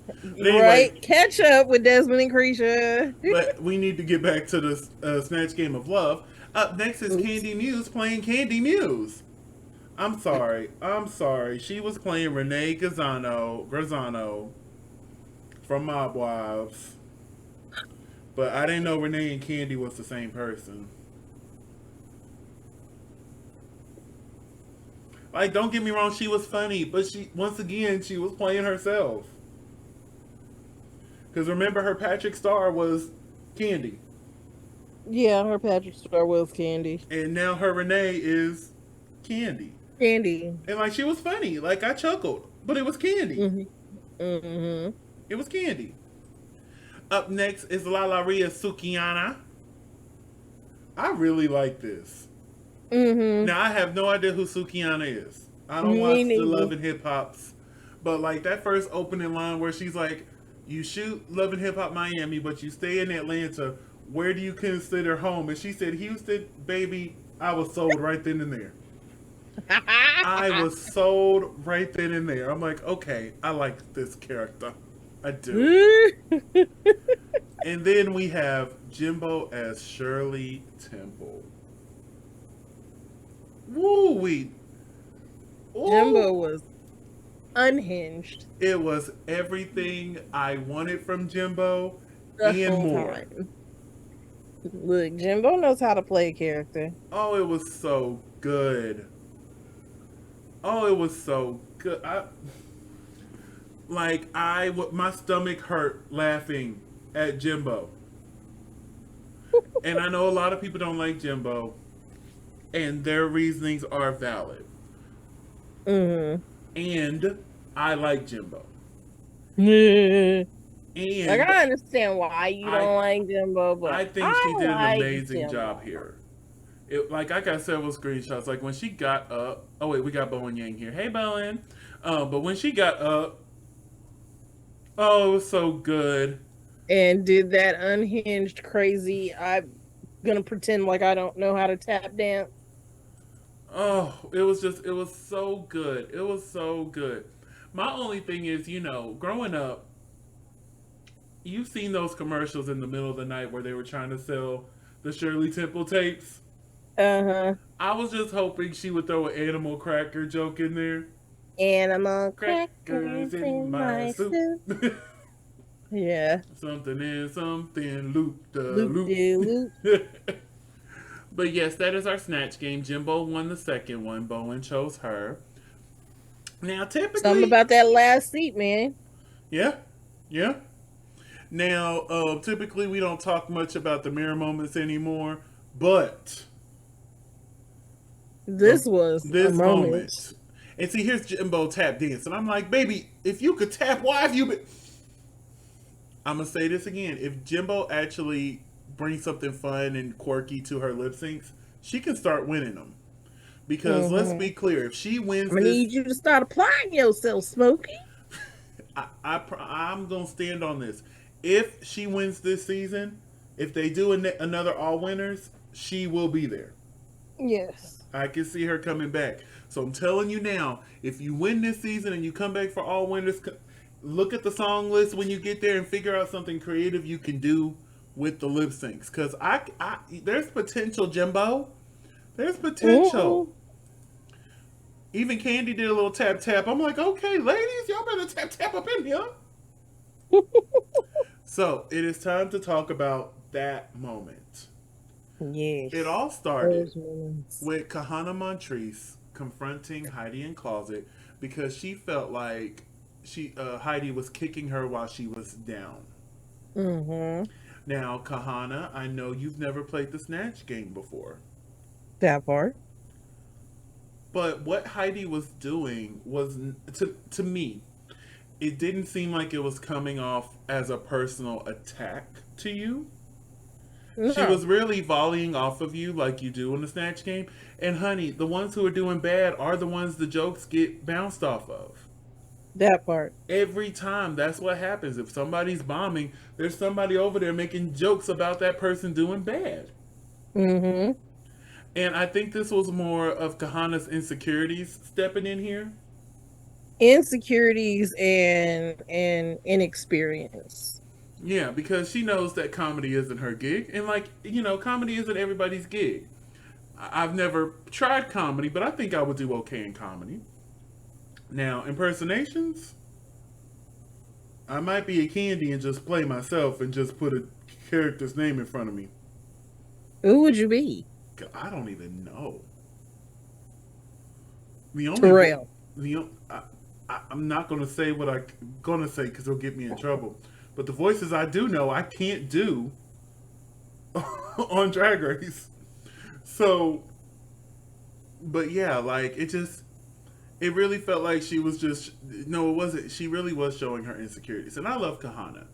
But anyway, Right? Catch up with Desmond and Cretia. but we need to get back to the Snatch Game of Love. Up next is Oops. Candy Muse playing Candy Muse. I'm sorry. I'm sorry. She was playing Renee Grazano from Mob Wives. But I didn't know Renee and Candy was the same person. Like, don't get me wrong, she was funny, but she was playing herself. Because remember, her Patrick Star was Candy. Yeah, her Patrick Star was Candy. And now her Renee is Candy. Candy. And, like, she was funny. Like, I chuckled. But it was Candy. Mm-hmm. Mm-hmm. It was Candy. Up next is La Ria Sukiana. I really like this. Mm-hmm. Now, I have no idea who Sukiana is. I don't Me watch the neither. Love and Hip Hops. But, like, that first opening line where she's like, you shoot Love and Hip Hop Miami, but you stay in Atlanta. Where do you consider home? And she said, Houston, baby. I was sold right then and there. I was sold right then and there. I'm like, okay, I like this character. I do. And then we have Jimbo as Shirley Temple. Woo-wee. Ooh. Jimbo was unhinged It was everything I wanted from Jimbo the and whole more. time. Look, Jimbo knows how to play a character. Oh, it was so good. Oh, it was so good. Like my stomach hurt laughing at Jimbo. And I know a lot of people don't like Jimbo, and their reasonings are valid. Mm-hmm. And I like Jimbo. Like And I understand why you I don't like Jimbo, I but think she I did an like amazing job Jimbo. here. Like I got several screenshots. Like when she got up. Oh wait, we got Bowen Yang here. Hey Bowen. But when she got up, oh, it was so good. And did that unhinged crazy. I'm gonna pretend like I don't know how to tap dance. Oh, it was so good. It was so good. My only thing is, growing up, you've seen those commercials in the middle of the night where they were trying to sell the Shirley Temple tapes. Uh-huh. I was just hoping she would throw an animal cracker joke in there. Animal Crackers crackers in in my my soup. soup. Yeah. Something and something, loop the Loop loop. de loop. But yes, that is our snatch game. Jimbo won the second one. Bowen chose her. Now, Something typically, about that last seat, man. yeah, yeah. Now, typically we don't talk much about the mirror moments anymore, but the This was a this moment. moment, and see, here's Jimbo tap dance, and I'm like, baby, if you could tap, why have you been? I'm gonna say this again. If Jimbo actually brings something fun and quirky to her lip syncs, she can start winning them. Because let's be Mm-hmm. clear, if she I'm wins gonna this, need you to start applying yourself, Smokey. I'm gonna stand on this. If she wins this season, if they do another all winners, she will be there. Yes. I can see her coming back. So I'm telling you now, if you win this season and you come back for all winners, look at the song list when you get there and figure out something creative you can do with the lip syncs. Cause there's potential, Jimbo. There's potential. Mm-hmm. Even Candy did a little tap tap. I'm like, okay, ladies, y'all better tap tap up in here. So it is time to talk about that moment. It Yes. all started Those moments. with Kahana Montrese confronting Heidi in closet because she felt like Heidi was kicking her while she was down. Mm-hmm. Now, Kahana, I know you've never played the Snatch game before, That part. but what Heidi was doing was to me, it didn't seem like it was coming off as a personal attack to you. She No. was really volleying off of you like you do in the Snatch game. And honey, the ones who are doing bad are the ones the jokes get bounced off of. That part. Every time, that's what happens. If somebody's bombing, there's somebody over there making jokes about that person doing bad. Mm-hmm. And I think this was more of Kahana's insecurities stepping in here. Insecurities and inexperience. Yeah, because she knows that comedy isn't her gig. And, like, comedy isn't everybody's gig. I've never tried comedy, but I think I would do okay in comedy. Now, impersonations, I might be a Candy and just play myself and just put a character's name in front of me. Who would you be? I don't even know. The only Terrell. the I'm not gonna say what I'm gonna say because it'll get me in trouble. But the voices I do know, I can't do on Drag Race. So, but yeah, like it really felt like she was just no, it wasn't. She really was showing her insecurities, and I love Kahana.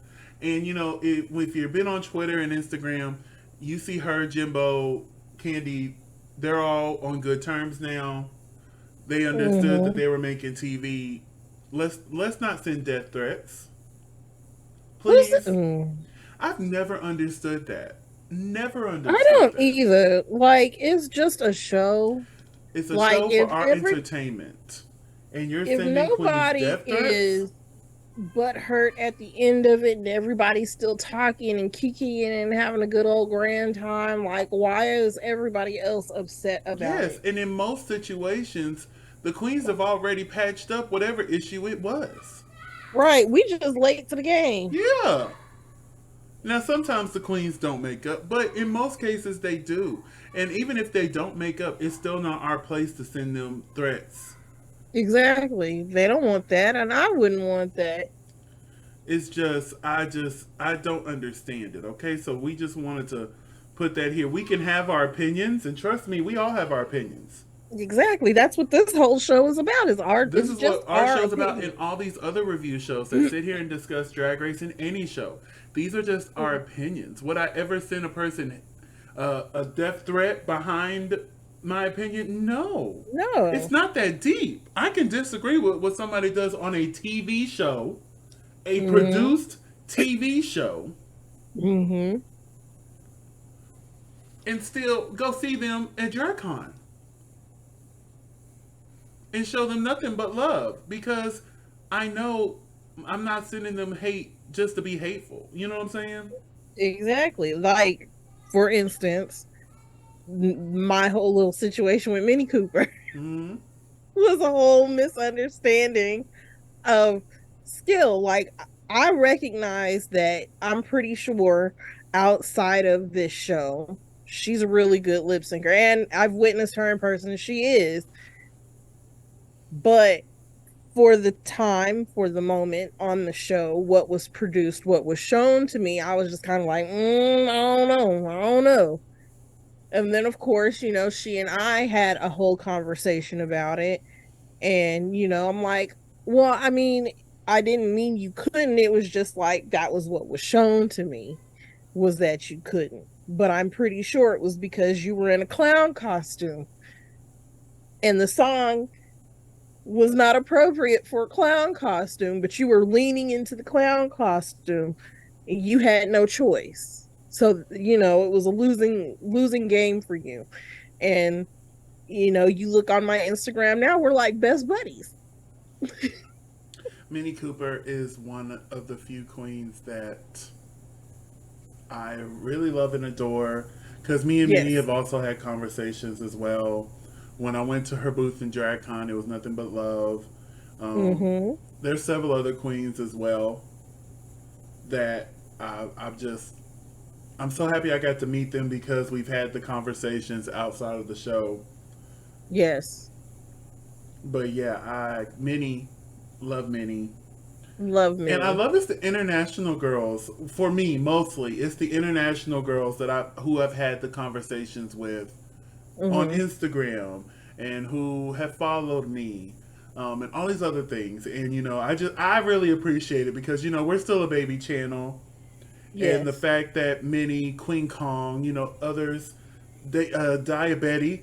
And if you've been on Twitter and Instagram, you see her, Jimbo, Candy, they're all on good terms now. They understood that Mm-hmm. they were making TV. Let's not send death threats, What's please. the, I've never understood that. Never I understood don't that. either. Like it's just a show. It's a Like show for our entertainment, and you're if sending queens nobody death threats. is but hurt at the end of it and everybody's still talking and kicking and having a good old grand time, like why is everybody else upset about Yes, it? and in most situations, the queens have already patched up whatever issue it was. Right, we just late to the game. Yeah. Now, sometimes the queens don't make up, but in most cases they do. And even if they don't make up, it's still not our place to send them threats Exactly. They don't want that, and I wouldn't want that. It's I don't understand it. Okay, so we just wanted to put that here. We can have our opinions, and trust me, we all have our opinions. Exactly. That's what this whole show is about. This It's is just what our our show's about, and opinion. all these other review shows that sit here and discuss Drag Race in any show. These are just our opinions. Would I ever send a person a death threat behind my opinion? No. It's No. not that deep. I can disagree with what somebody does on a TV show, a Mm-hmm. produced TV show, Mm-hmm. and still go see them at DragCon and show them nothing but love because I know I'm not sending them hate just to be hateful. You know what I'm saying? Exactly. Like, for instance, my whole little situation with Minnie Cooper Mm-hmm. was a whole misunderstanding of skill. Like, I recognize that I'm pretty sure outside of this show, she's a really good lip syncer, and I've witnessed her in person. She is, but for the time, for the moment on the show, what was produced, what was shown to me, I was just kind of like, I don't know, I don't know. And then, of course, she and I had a whole conversation about it. And, I'm like, well, I mean, I didn't mean you couldn't. It was just like that was what was shown to me, was that you couldn't. But I'm pretty sure it was because you were in a clown costume and the song was not appropriate for a clown costume, but you were leaning into the clown costume. And you had no choice. So, it was a losing game for you. And you look on my Instagram now, we're like best buddies. Minnie Cooper is one of the few queens that I really love and adore because me and Minnie Yes. have also had conversations as well. When I went to her booth in DragCon, it was nothing but love. Um, Mm-hmm. there's several other queens as well that I've just I'm so happy I got to meet them because we've had the conversations outside of the show. Yes. But yeah, I Minnie, love Minnie. Love And I Minnie. love it's the international girls. For me, mostly, it's the international girls that I who I've had the conversations with on Mm-hmm. Instagram and who have followed me, and all these other things. And I really appreciate it because we're still a baby channel, and the Yes. fact that Minnie, Queen Kong, others, they Diabetes,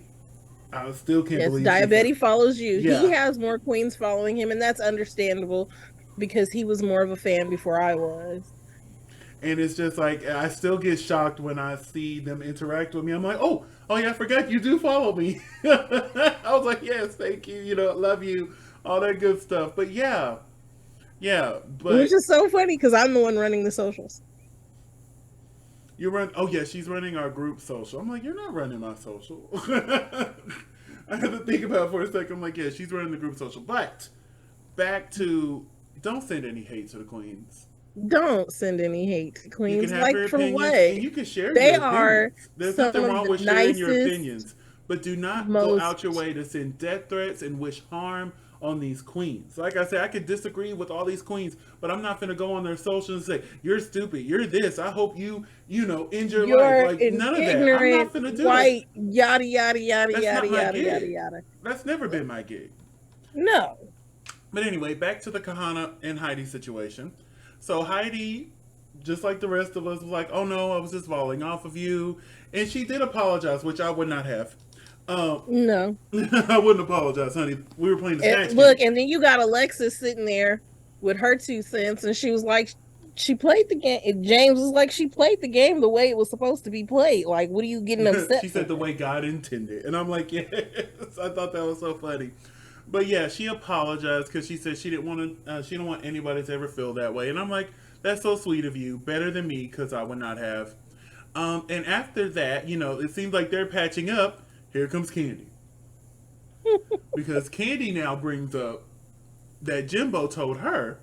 I still can't Yes. believe she's a Diabetes follows you. He yeah. has more queens following him, and that's understandable because he was more of a fan before I was. And it's just like I still get shocked when I see them interact with me. I'm like, oh yeah, I forgot you do follow me. I was like, yes, thank you. Love you, all that good stuff. But yeah, yeah. Which But is so funny because I'm the one running the socials. you run. Oh yeah, she's running our group social. I'm like, you're not running my social. I had to think about it for a second. I'm like, yeah, she's running the group social. But back to don't send any hate to the queens. Don't send any hate to You can queens. have Like, your for opinions what? and you can share They your are opinions. There's some nothing of wrong the with sharing your nicest, opinions. But do not go out your most. way to send death threats and wish harm on these queens. Like I said, I could disagree with all these queens, but I'm not going to go on their socials and say, you're stupid, you're this, I hope end your life. You're Like, an none of that. I'm not ignorant going to do that. white yada yada yada That's yada not my yada yada gig. yada. That's never been my gig. No. But anyway, back to the Kahana and Heidi situation. So Heidi, just like the rest of us, was like, "Oh no, I was just falling off of you," and she did apologize, which I would not have. Um, No. I wouldn't apologize, honey. We were playing the Snatch Look, game. and then you got Alexis sitting there with her 2 cents, and she was like, she played the game. James was like, she played the game the way it was supposed to be played. Like, what are you getting She upset said for? the way God intended, and I'm like, yes. I thought that was so funny. But yeah, she apologized because she said she didn't want to. She don't want anybody to ever feel that way, and I'm like, that's so sweet of you. Better than me because I would not have. And after that, it seems like they're patching up. Here comes Candy. Because Candy now brings up that Jimbo told her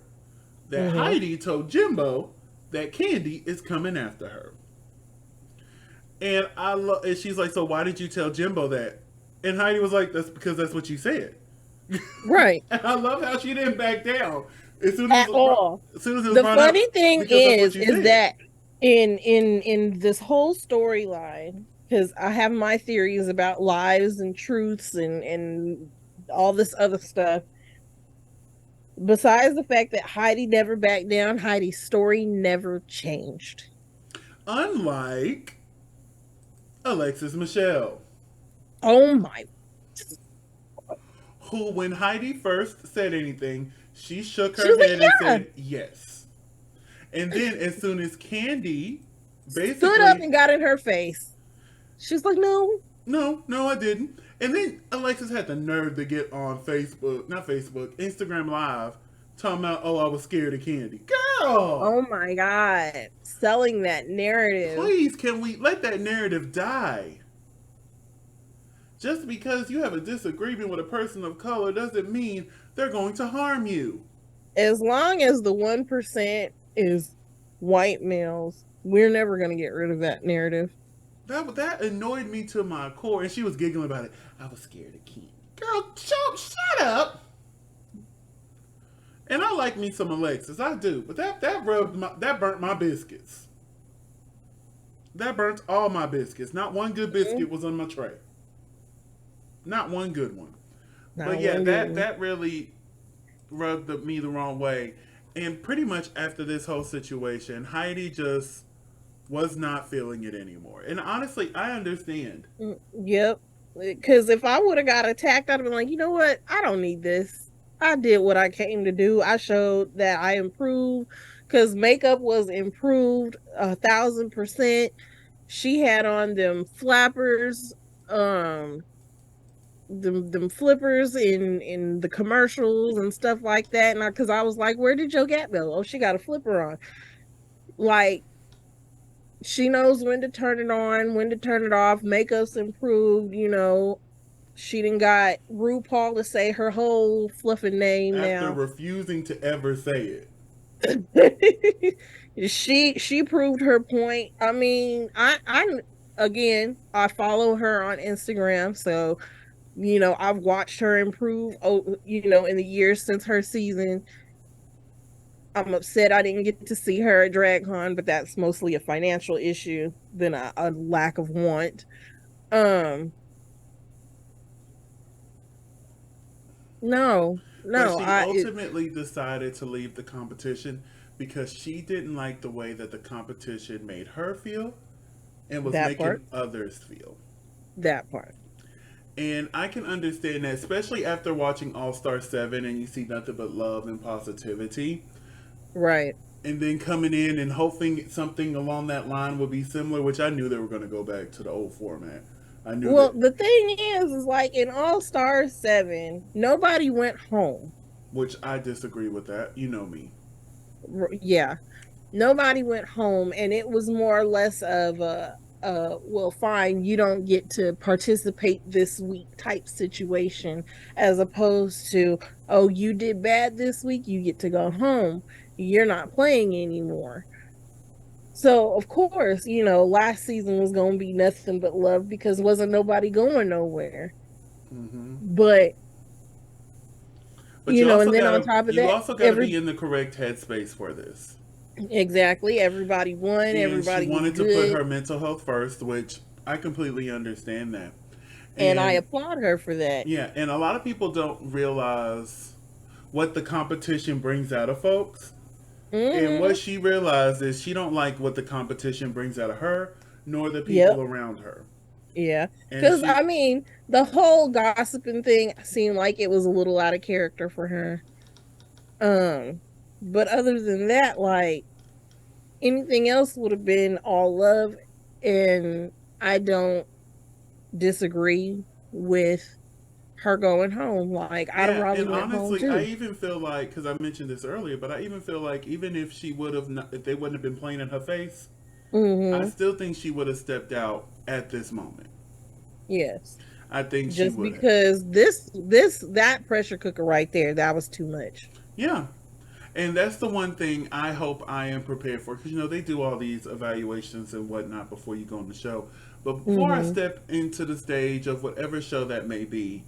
that Mm-hmm. Heidi told Jimbo that Candy is coming after her. And and she's like, so why did you tell Jimbo that? And Heidi was like, that's because that's what you said. Right. And I love how she didn't back down At all. as soon as it was The brought up funny thing because that's what you is said. that in this whole storyline, because I have my theories about lies and truths and all this other stuff. Besides the fact that Heidi never backed down, Heidi's story never changed. Unlike Alexis Michelle, Oh my. who, when Heidi first said anything, she shook She her was head and like, yeah. said yes. And then as soon as Candy Stood up basically, and got in her face. She's like, no. no, no, I didn't. And then Alexis had the nerve to get on Facebook, not Facebook, Instagram Live, talking about, oh, I was scared of Candy. Girl, Oh my God. Selling that narrative. please, can we let that narrative die? Just because you have a disagreement with a person of color doesn't mean they're going to harm you. As long as the 1% is white males, we're never going to get rid of that narrative. That annoyed me to my core, and she was giggling about it. I was scared of Candy. Girl, shut up. And I like me some Alexis, I do, but that burnt my biscuits. That burnt all my biscuits. Not one good biscuit was on my tray. Not one good one. But Not yeah, one good one. that really rubbed me the wrong way. And pretty much after this whole situation, Heidi just was not feeling it anymore. And honestly, I understand. Yep. Because if I would have got attacked, I'd have been like, you know what? I don't need this. I did what I came to do. I showed that I improved because makeup was improved 1,000%. She had on them flappers, um, them flippers in the commercials and stuff like that. And because I was like, where did your Gap go? Oh, she got a flipper on. Like she knows when to turn it on, when to turn it off. Makeup's improved. She done got RuPaul to say her whole fluffing name After now. refusing to ever say it. She proved her point. I mean, I again, I follow her on Instagram, so I've watched her improve. Oh, in the years since her season. I'm upset I didn't get to see her at DragCon, but that's mostly a financial issue than a lack of want. Um, no, But no, she ultimately decided to leave the competition because she didn't like the way that the competition made her feel and was that part, making others feel. that part, And I can understand that, especially after watching All Star 7 and you see nothing but love and positivity. right. And then coming in and hoping something along that line would be similar, which I knew they were going to go back to the old format. I knew Well, that, the thing is like in All Star 7, nobody went home. which I disagree with that. You know me. Yeah, nobody went home, and it was more or less of well, fine, you don't get to participate this week type situation, as opposed to, oh, you did bad this week, you get to go home, you're not playing anymore. So of course, last season was going to be nothing but love because wasn't nobody going nowhere. Hmm. But But and then on top of you that, also gotta be in the correct headspace for this. exactly, everybody won, And she everybody was wanted to put good, her mental health first, which I completely understand that. and I And applaud her for that. yeah, and a lot of people don't realize what the competition brings out of folks. And Hmm. what she realized is she don't like what the competition brings out of her, nor the Yep. people around her. Yeah. And Because, she, I mean, the whole gossiping thing seemed like it was a little out of character for her. Um, but other than that, like anything else would have been all love. And I don't disagree with her going home. Like, I'd have yeah, probably and went home honestly, I too. even feel like because I mentioned this earlier, but I even feel like even if she would have, if they wouldn't have been playing in her face, I Hmm. still think she would have stepped out at this moment. Yes. I think she Just would have. because that pressure cooker right there, that was too much. Yeah. And that's the one thing I hope I am prepared for because they do all these evaluations and whatnot before you go on the show. But before I Hmm. step into the stage of whatever show that may be,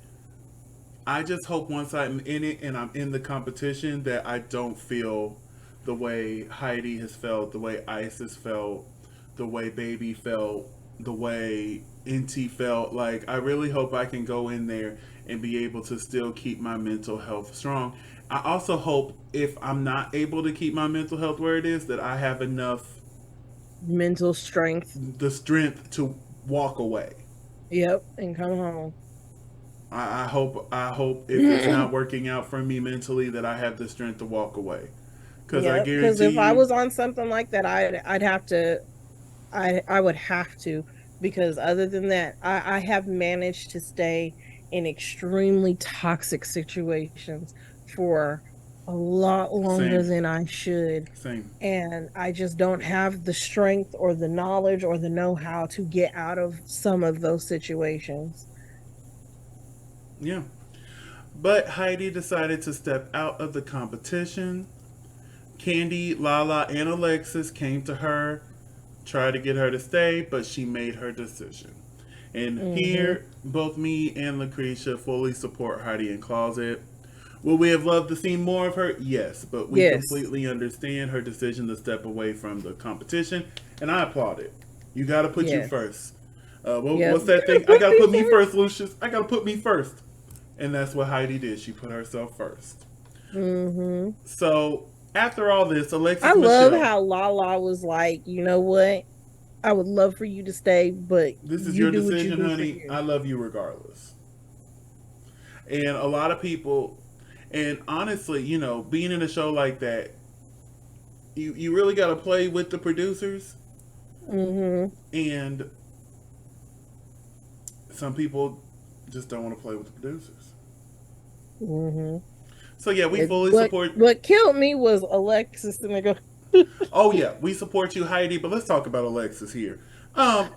I just hope once I'm in it and I'm in the competition that I don't feel the way Heidi has felt, the way Isis felt, the way Baby felt, the way NT felt. Like, I really hope I can go in there and be able to still keep my mental health strong. I also hope if I'm not able to keep my mental health where it is, that I have enough Mental strength. the strength to walk away. Yep, and come home. I hope if it's not working out for me mentally that I have the strength to walk away. Because I Yep, because guarantee if I you, was on something like that, I'd have to I would have to, because other than that, I have managed to stay in extremely toxic situations for a lot longer same, than I should. same. And I just don't have the strength or the knowledge or the know-how to get out of some of those situations. Yeah. But Heidi decided to step out of the competition. Candy, Lala, and Alexis came to her, tried to get her to stay, but she made her decision. And Hmm. here, both me and LaCresha fully support Heidi in Closet. Would we have loved to see more of her? Yes, but we Yes. completely understand her decision to step away from the competition, and I applaud it. You got to put you Yes. first. Yep. What's that thing? I got to put me first, Lucius. I got to put me first. And that's what Heidi did. She put herself first. Hmm. So after all this, I Alexis love Michelle, how Lala was like, you know what? I would love for you to stay, but this is you your do what you decision, do for honey. you. I love you regardless. And a lot of people, and honestly, being in a show like that, you really got to play with the producers. Hmm. And some people just don't want to play with the producers. Hmm. So yeah, we It, fully what support. what killed me was Alexis, and I go, Oh yeah, we support you, Heidi. But let's talk about Alexis here.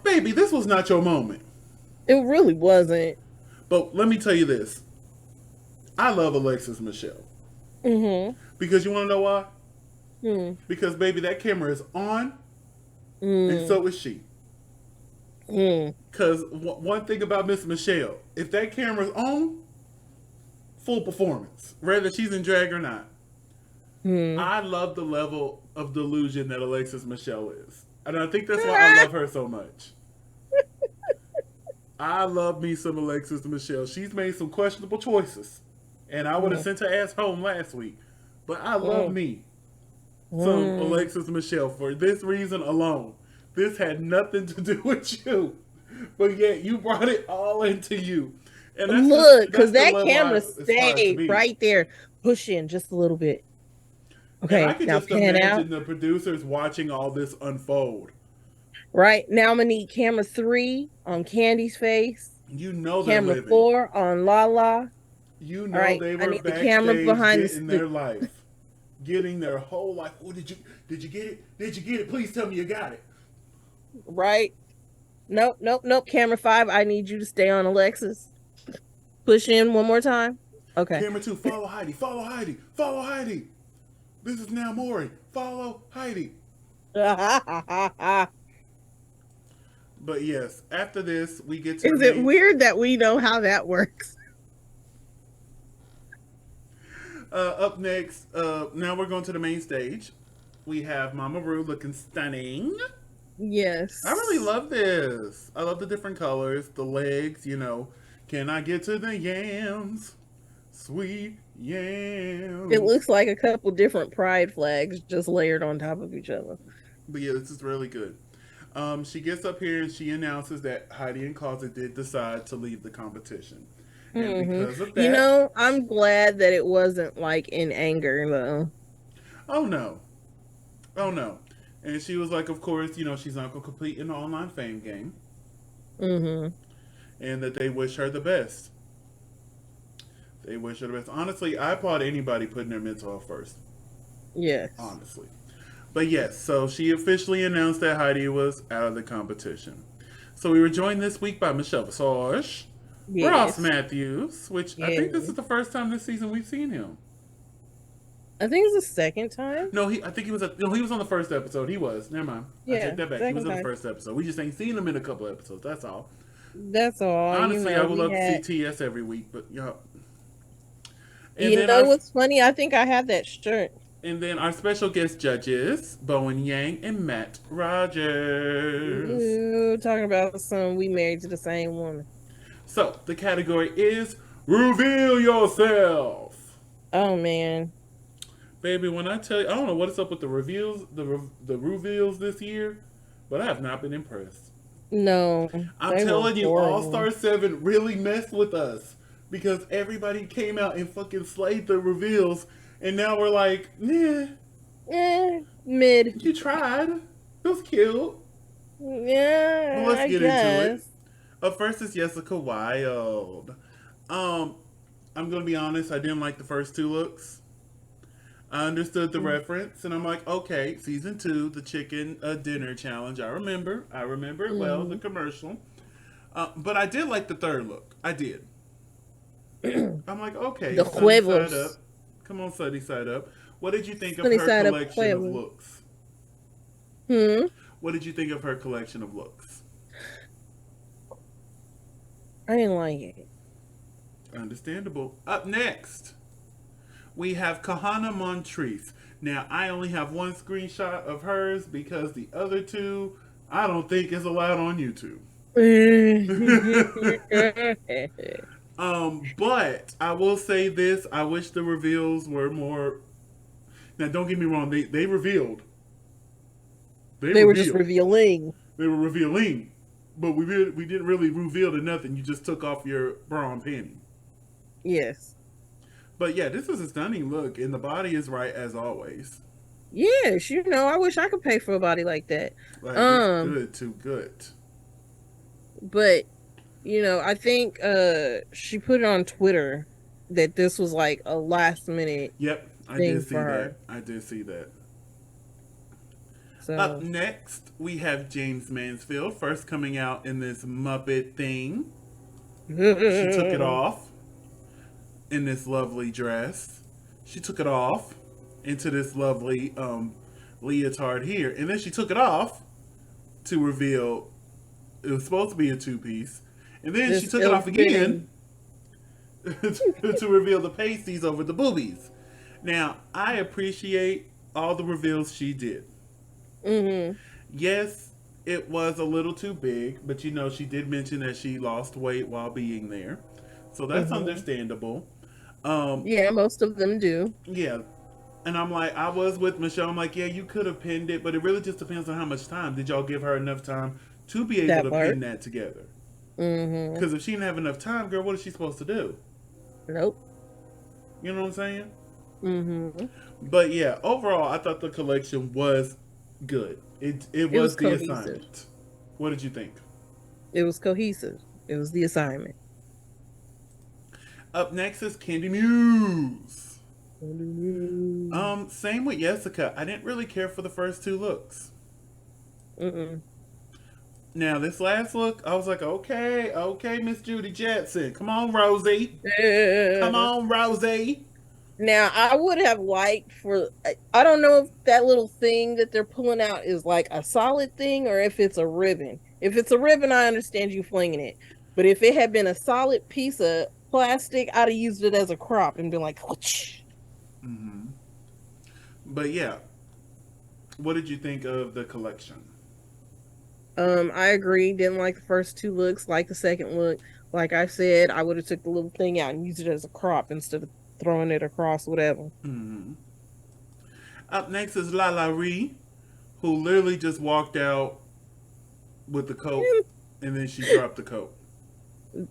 Baby, this was not your moment. it really wasn't. But let me tell you this: I love Alexis Michelle Hmm. because you want to know why? Mm. Because baby, that camera is on, and Mm. so is she. Mm. Because one thing about Miss Michelle, if that camera's on, full performance, whether she's in drag or not. Mm. I love the level of delusion that Alexis Michelle is. And I think that's why I love her so much. I love me some Alexis Michelle. She's made some questionable choices. And I would have Mm. sent her ass home last week. But I love Mm. me some Mm. Alexis Michelle for this reason alone. This had nothing to do with you. But yet you brought it all into you. And Look, because that's the that level I camera aspire to stayed be. right there. Push in just a little bit. And I Okay, could now just pan out. imagine the producers watching all this unfold. Right now, I'm gonna need camera 3 on Candy's face. You know they're Camera living. 4 on Lala. You All know right, they I were need the camera backstage behind getting their life, getting their whole life. Oh, did you get it? Did you get it? Please tell me you got it. right. Nope, nope, nope. Camera 5, I need you to stay on Alexis. Push in one more time. Okay. Camera 2, follow Heidi, follow Heidi, follow Heidi. This is now Maury. Follow Heidi. Is But yes, after this, we get to the it main. weird that we know how that works? Up next, now we're going to the main stage. We have Mama Ru looking stunning. I really Yes. love this. I love the different colors, the legs. Can I get to the yams? Sweet It yams. looks like a couple different pride flags just layered on top of each other. But yeah, this is really good. She gets up here and she announces that Heidi and Closet did decide to leave the competition. And Hmm. because of that, I'm glad that it wasn't like in anger though. oh no, oh no. And she was like, of course, she's not going to compete in the online fame game Hmm. and that they wish her the best. They wish her the best. Honestly, I applaud anybody putting their mental health first. Yes. Honestly. But yes, so she officially announced that Heidi was out of the competition. So we were joined this week by Michelle Visage, Ross Yes. Matthews, which I think this Yes. is the first time this season we've seen him. I think it's the second time. No, I think he was. No, he was on the first episode. He was. Never mind. I take Yeah, that back. He was second in the time. first episode. We just ain't seen him in a couple episodes. That's all. That's all. Honestly, I would We love to see had TS every week, but And You then know what's funny? I think I have that shirt. our special guest judges, Bowen Yang and Matt Rogers. Ooh, talking about some we married to the same woman. So the category is reveal yourself. Oh man. Baby, when I tell you, I don't know what is up with the reveals, the reveals this year, but I have not been impressed. No, I'm they were telling you, All horrible. Star 7 really messed with us because everybody came out and fucking slayed the reveals, and now we're like, nah, Mid. you tried. It was cute. But Yeah, let's I get into it. guess. Up first is Jessica Wild. Um, I'm gonna be honest, I didn't like the first two looks. I understood the reference, and I'm like, okay, season two, the chicken dinner challenge. I remember it well, the Mm-hmm. commercial. But I did like the third look. I did. I'm like, okay, The sunny side huevos. up. Come on, sunny side up. What did you think of Sunny her side up collection of huevos. looks? Hmm. What did you think of her collection of looks? I didn't like it. Understandable. Up next, we have Kahana Montrese. Now, I only have one screenshot of hers because the other two I don't think is allowed on YouTube. But I will say this: I wish the reveals were more. Now, don't get me wrong; they revealed, they They were just revealed, revealing. they were revealing, but we didn't really reveal to nothing. You just took off your bra and panty. Yes. But yeah, this is a stunning look, and the body is right as always. Yes, I wish I could pay for a body like that. Like it's Um, good, too good. but I think she put it on Twitter that this was like a last minute Yep, I thing did for see that. her. I did see that. Up So next, we have James Mansfield first coming out in this Muppet thing. She took it off in this lovely dress. She took it off into this lovely leotard here, and then she took it off to reveal it was supposed to be a two piece, and then she this took it ill off again fitting. to reveal the pasties over the boobies. Now, I appreciate all the reveals she did. Mm-hmm. Yes, it was a little too big, but she did mention that she lost weight while being there. So that's Mm-hmm. understandable. Um, Yeah, most of them do yeah. And I'm like, I was with Michelle. I'm like, yeah, you could have pinned it, but it really just depends on how much time. Did y'all give her enough time to be able that to pin part. that together? Mm-hmm. Because if she didn't have enough time, girl, what is she supposed to do? Nope. You know what I'm saying? Mm-hmm. But yeah, overall, I thought the collection was good. It It was was the cohesive. assignment. What did you think? It was cohesive. It was the assignment. Up next is Candy Muse. Mm-mm. Same with Jessica. I didn't really care for the first two looks. Now this last look, I was like, okay, okay, Miss Judy Jetson, come on, Rosie, come on, Rosie. Now, I would have liked for, I don't know if that little thing that they're pulling out is like a solid thing or if it's a ribbon. If it's a ribbon, I understand you flinging it. But if it had been a solid piece of plastic, I'd have used it as a crop and been like, whoosh. Mm-hmm. But yeah, what did you think of the collection? I agree. Didn't like the first two looks, like the second look. Like I said, I would have took the little thing out and used it as a crop instead of throwing it across whatever. Mm-hmm. Up next is Lala Ree, who literally just walked out with the coat, and then she dropped the coat.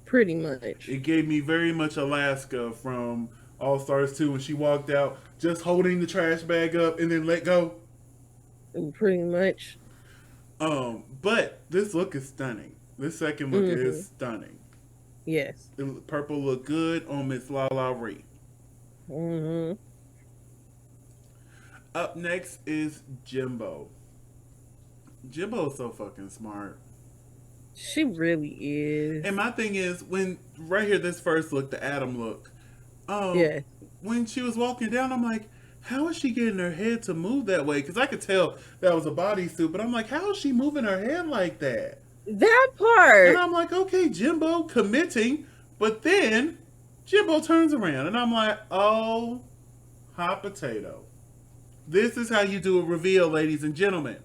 Pretty much. It gave me very much Alaska from All Stars 2 when she walked out just holding the trash bag up and then let go. Pretty much. But this look is stunning. This second look Hmm. is stunning. Yes. Purple look good on Miss Lala Ree. Hmm. Up next is Jimbo. Jimbo is so fucking smart. She really is. And my thing is, when right here, this first look, the Adam look, um, Yeah. when she was walking down, I'm like, how is she getting her head to move that way? Because I could tell that was a bodysuit, but I'm like, how is she moving her head like that? That And part. I'm like, okay, Jimbo committing, but then Jimbo turns around, and I'm like, oh, hot potato. This is how you do a reveal, ladies and gentlemen.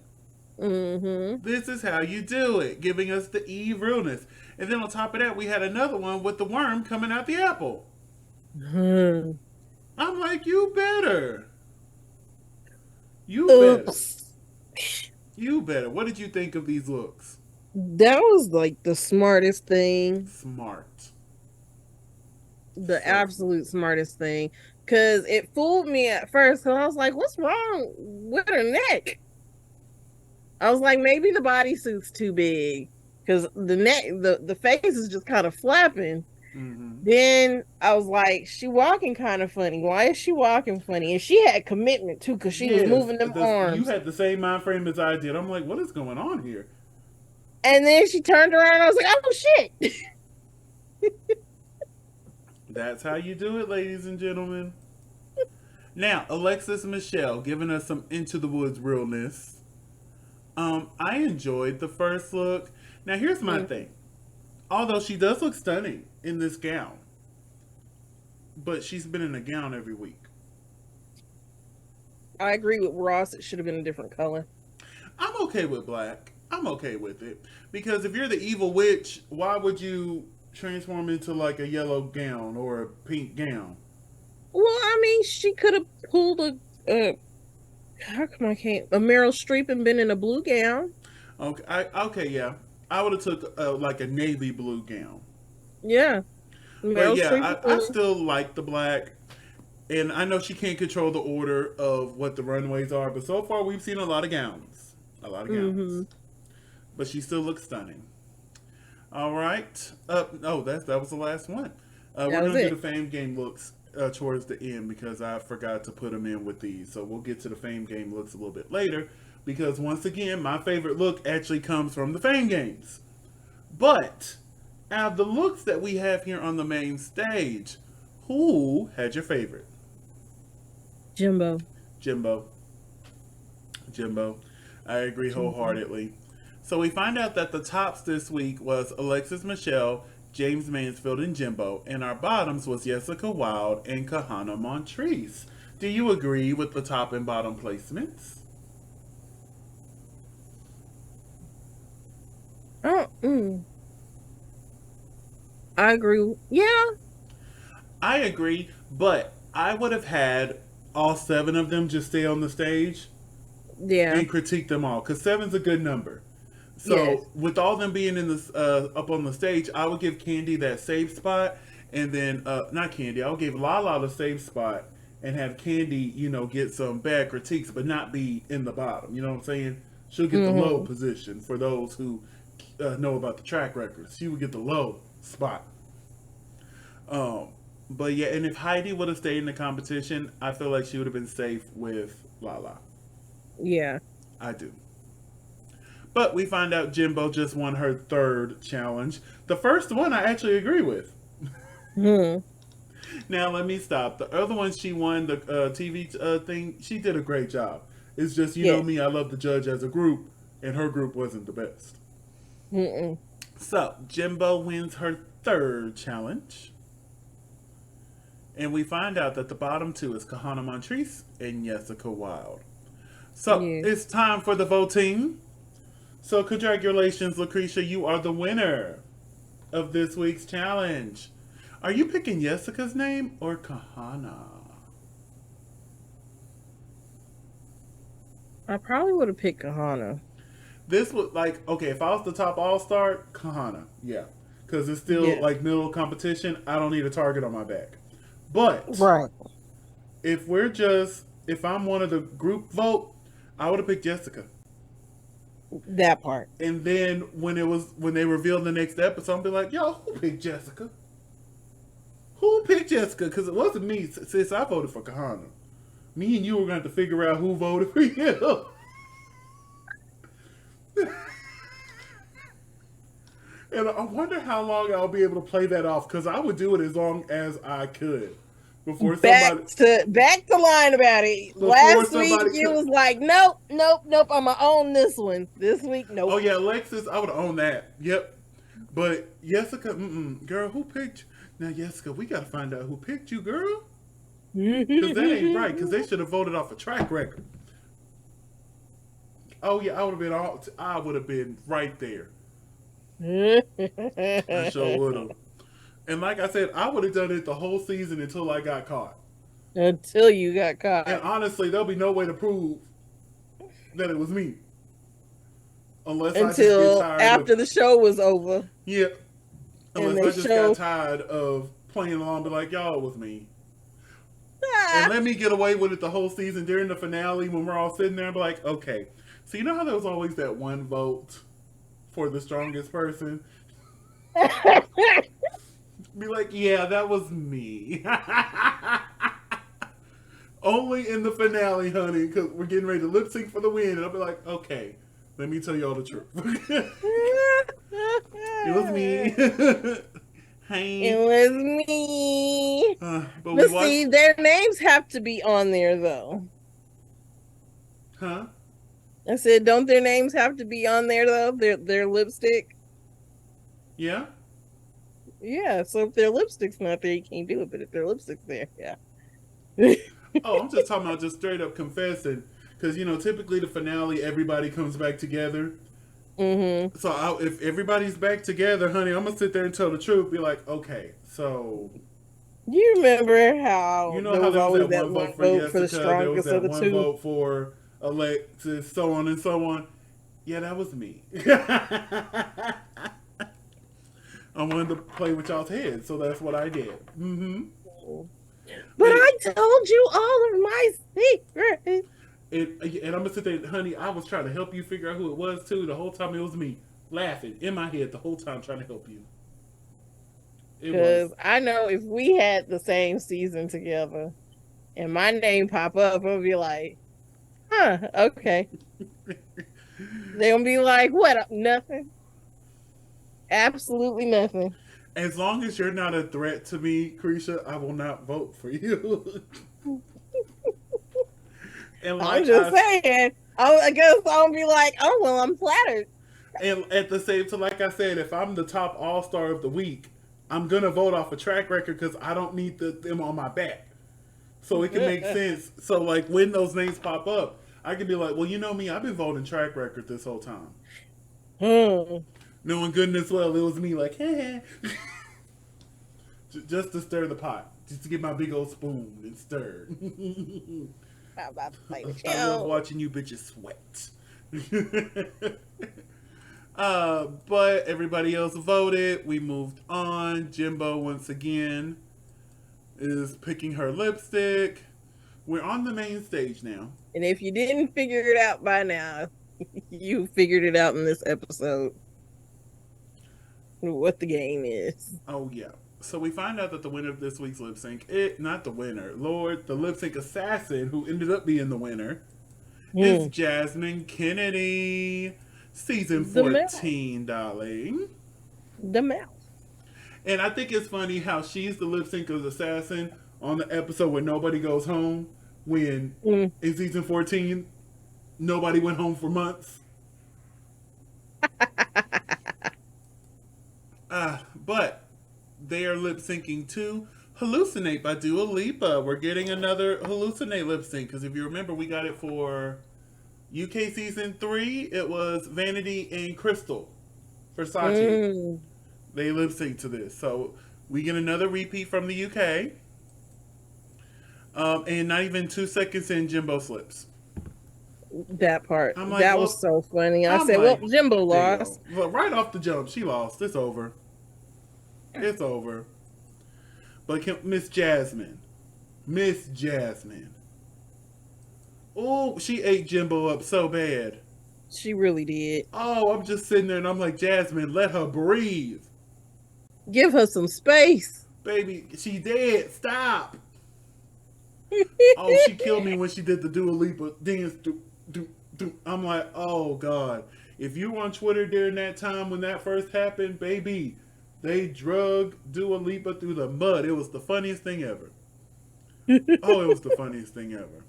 Mm-hmm. This is how you do it, giving us the Eve realness. And then on top of that, we had another one with the worm coming out the apple. I'm like, you better. You better. Oops. You better. What did you think of these looks? That was like the smartest thing. Smart. The So absolute smartest thing. Cause it fooled me at first. Cause I was like, what's wrong with her neck? I was like, maybe the bodysuit's too big. Cause the neck, the face is just kind of flapping. mm-hmm. Then I was like, she walking kind of funny. Why is she walking funny? And she had commitment too, because she was Yes, moving them you arms. had the same mind frame as I did. I'm like, what is going on here? And then she turned around and I was like, oh shit. That's how you do it, ladies and gentlemen. Now, Alexis Michelle giving us some Into the Woods realness. I enjoyed the first look. Now, here's my thing. Although she does look stunning in this gown, but she's been in a gown every week. I agree with Ross. It should have been a different color. I'm okay with black. I'm okay with it. Because if you're the evil witch, why would you transform into like a yellow gown or a pink gown? Well, I mean, she could have pulled how come I can't? A Meryl Streep and been in a blue gown. Okay, okay, yeah. I would have took like a navy blue gown. Yeah. But Meryl yeah, Streep. I still like the black. And I know she can't control the order of what the runways are, but so far we've seen a lot of gowns. A lot of gowns. Mm-hmm. But she still looks stunning. All right. Oh, that was the last one. We're That was going to do it. the fame game looks towards the end because I forgot to put them in with these. So we'll get to the fame game looks a little bit later because once again, my favorite look actually comes from the fame games. But out of the looks that we have here on the main stage, who had your favorite? Jimbo. Jimbo. Jimbo. I agree wholeheartedly. So we find out that the tops this week was Alexis Michelle, James Mansfield, and Jimbo, and our bottoms was Jessica Wilde and Kahana Montrese. Do you agree with the top and bottom placements? Oh, I agree. Yeah. I agree, but I would have had all seven of them just stay on the stage Yeah. and critique them all because seven's a good number. So Yes. with all them being in this up on the stage, I would give Candy that safe spot, and then not Candy, I would give Lala the safe spot, and have Candy, get some bad critiques, but not be in the bottom. You know what I'm saying? She'll get the low position for those who know about the track records. She would get the low spot. But yeah, and if Heidi would have stayed in the competition, I feel like she would have been safe with Lala. Yeah. I do. But we find out Jimbo just won her third challenge. The first one I actually agree with. Hmm. Now let me stop. The other one she won the TV thing. She did a great job. It's just you know Yes. me. I love the judge as a group, and her group wasn't the best. Mm-mm. So Jimbo wins her third challenge, and we find out that the bottom two is Kahana Montrese and Jessica Wilde. So Yeah. it's time for the voting. So congratulations, LaCresha. You are the winner of this week's challenge. Are you picking Jessica's name or Kahana? I probably would have picked Kahana. This would like okay. If I was the top all star, Kahana, yeah, because it's still Yeah. like middle competition. I don't need a target on my back. But Right. if I'm one of the group vote, I would have picked Jessica. That part. And then when they revealed the next episode, I'll be like, yo, who picked Jessica? Who picked Jessica? Because it wasn't me, since I voted for Kahana. Me and you were going to have to figure out who voted for you. And I wonder how long I'll be able to play that off, because I would do it as long as I could. Before Back to line about it. Last week you was like, nope, nope, nope. I'ma own this one. This week, nope. Oh yeah, Alexis, I would own that. Yep. But Jessica, girl, who picked? Now, Jessica, we gotta find out who picked you, girl. Cause that ain't right. Cause they should have voted off a track record. Oh yeah, I would have been right there. I sure would have. And like I said, I would have done it the whole season until I got caught. Until you got And caught. honestly, there'll be no way to prove that it was me. Unless I just get Until tired of, after the show was over. yeah, And unless they I just got show tired of playing along and be like, y'all, it was me. And let me get away with it the whole season during the finale when we're all sitting there and be like, okay. So you know how there was always that one vote for the strongest person? Be like, yeah, that was me. Only in the finale, honey, because we're getting ready to lip sync for the win. And I'll be like, okay, let me tell y'all the truth. It was me. Hey. It was me. But we But watched. see, their names have to be on there though. Huh? I said, don't their names have to be on there though? Their lipstick. Yeah? Yeah, so if their lipstick's not there, you can't do it. But if their lipstick's there, yeah. Oh, I'm just talking about just straight up confessing. Because, you know, typically the finale, everybody comes back together. Mm-hmm. So if everybody's back together, honey, I'm going to sit there and tell the truth. Be like, okay, so. You remember how You know there how was there was always that one vote for Jessica, for the there was strongest of that the one two? vote for Alexis, so on and so on. Yeah, that was me. I wanted to play with y'all's heads, so that's what I did. Mm-hmm. But I told you all of my secrets. And I'm gonna sit there, honey. I was trying to help you figure out who it was too. The whole time it was me laughing in my head the whole time trying to help you. Because I know if we had the same season together and my name pop up, I'll be like, huh, okay. They'll be like, what? Nothing. Absolutely nothing. As long as you're not a threat to me, Krisha, I will not vote for you. And like I'm just saying. I guess I'll be like, oh, well, I'm flattered. And at the same time, like I said, if I'm the top all star of the week, I'm gonna vote off a track record because I don't need them on my back. So it can make sense. So like when those names pop up, I can be like, well, you know me, I've been voting track record this whole time. Knowing goodness well it was me, like, hey. Just to stir the pot, just to get my big old spoon and stir. I love watching you bitches sweat. But everybody else voted. We moved on. Jimbo once again is picking her lipstick. We're on the main stage now. And if you didn't figure it out by now, you figured it out in this episode. What the game is. Oh yeah. So we find out that the winner of this week's lip sync, not the winner, Lord, the lip sync assassin who ended up being the winner, is Jasmine Kennedy. Season 14, darling. The mouth. And I think it's funny how she's the lip sync assassin on the episode where nobody goes home when in season 14 nobody went home for months. But they are lip syncing to Hallucinate by Dua Lipa. We're getting another Hallucinate lip sync because if you remember, we got it for UK season 3. It was Vanity and Crystal Versace. They lip sync to this. So we get another repeat from the UK. And not even 2 seconds in, Jimbo slips. That part. Like, that was so funny. I said, well, Jimbo lost. Well, right off the jump, she lost. It's over. It's over. But Miss Jasmine. Oh, she ate Jimbo up so bad. She really did. Oh, I'm just sitting there and I'm like, Jasmine, let her breathe. Give her some space. Baby, she dead. Stop. Oh, she killed me when she did the Dua Lipa dance. I'm like, oh, God. If you were on Twitter during that time when that first happened, baby, they drug Dua Lipa through the mud. It was the funniest thing ever. Oh, it was the funniest thing ever.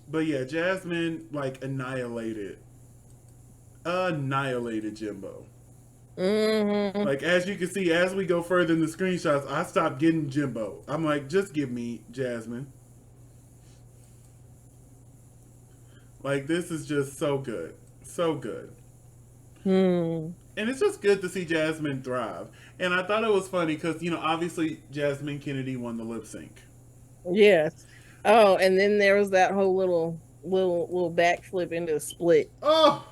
But yeah, Jasmine, like, annihilated Jimbo. Mm-hmm. Like, as you can see, as we go further in the screenshots, I stopped getting Jimbo. I'm like, just give me Jasmine. Like, this is just so good. So good. Hmm. And it's just good to see Jasmine thrive. And I thought it was funny because, obviously Jasmine Kennedy won the lip sync. Yes. Oh, and then there was that whole little backflip into the split. Oh,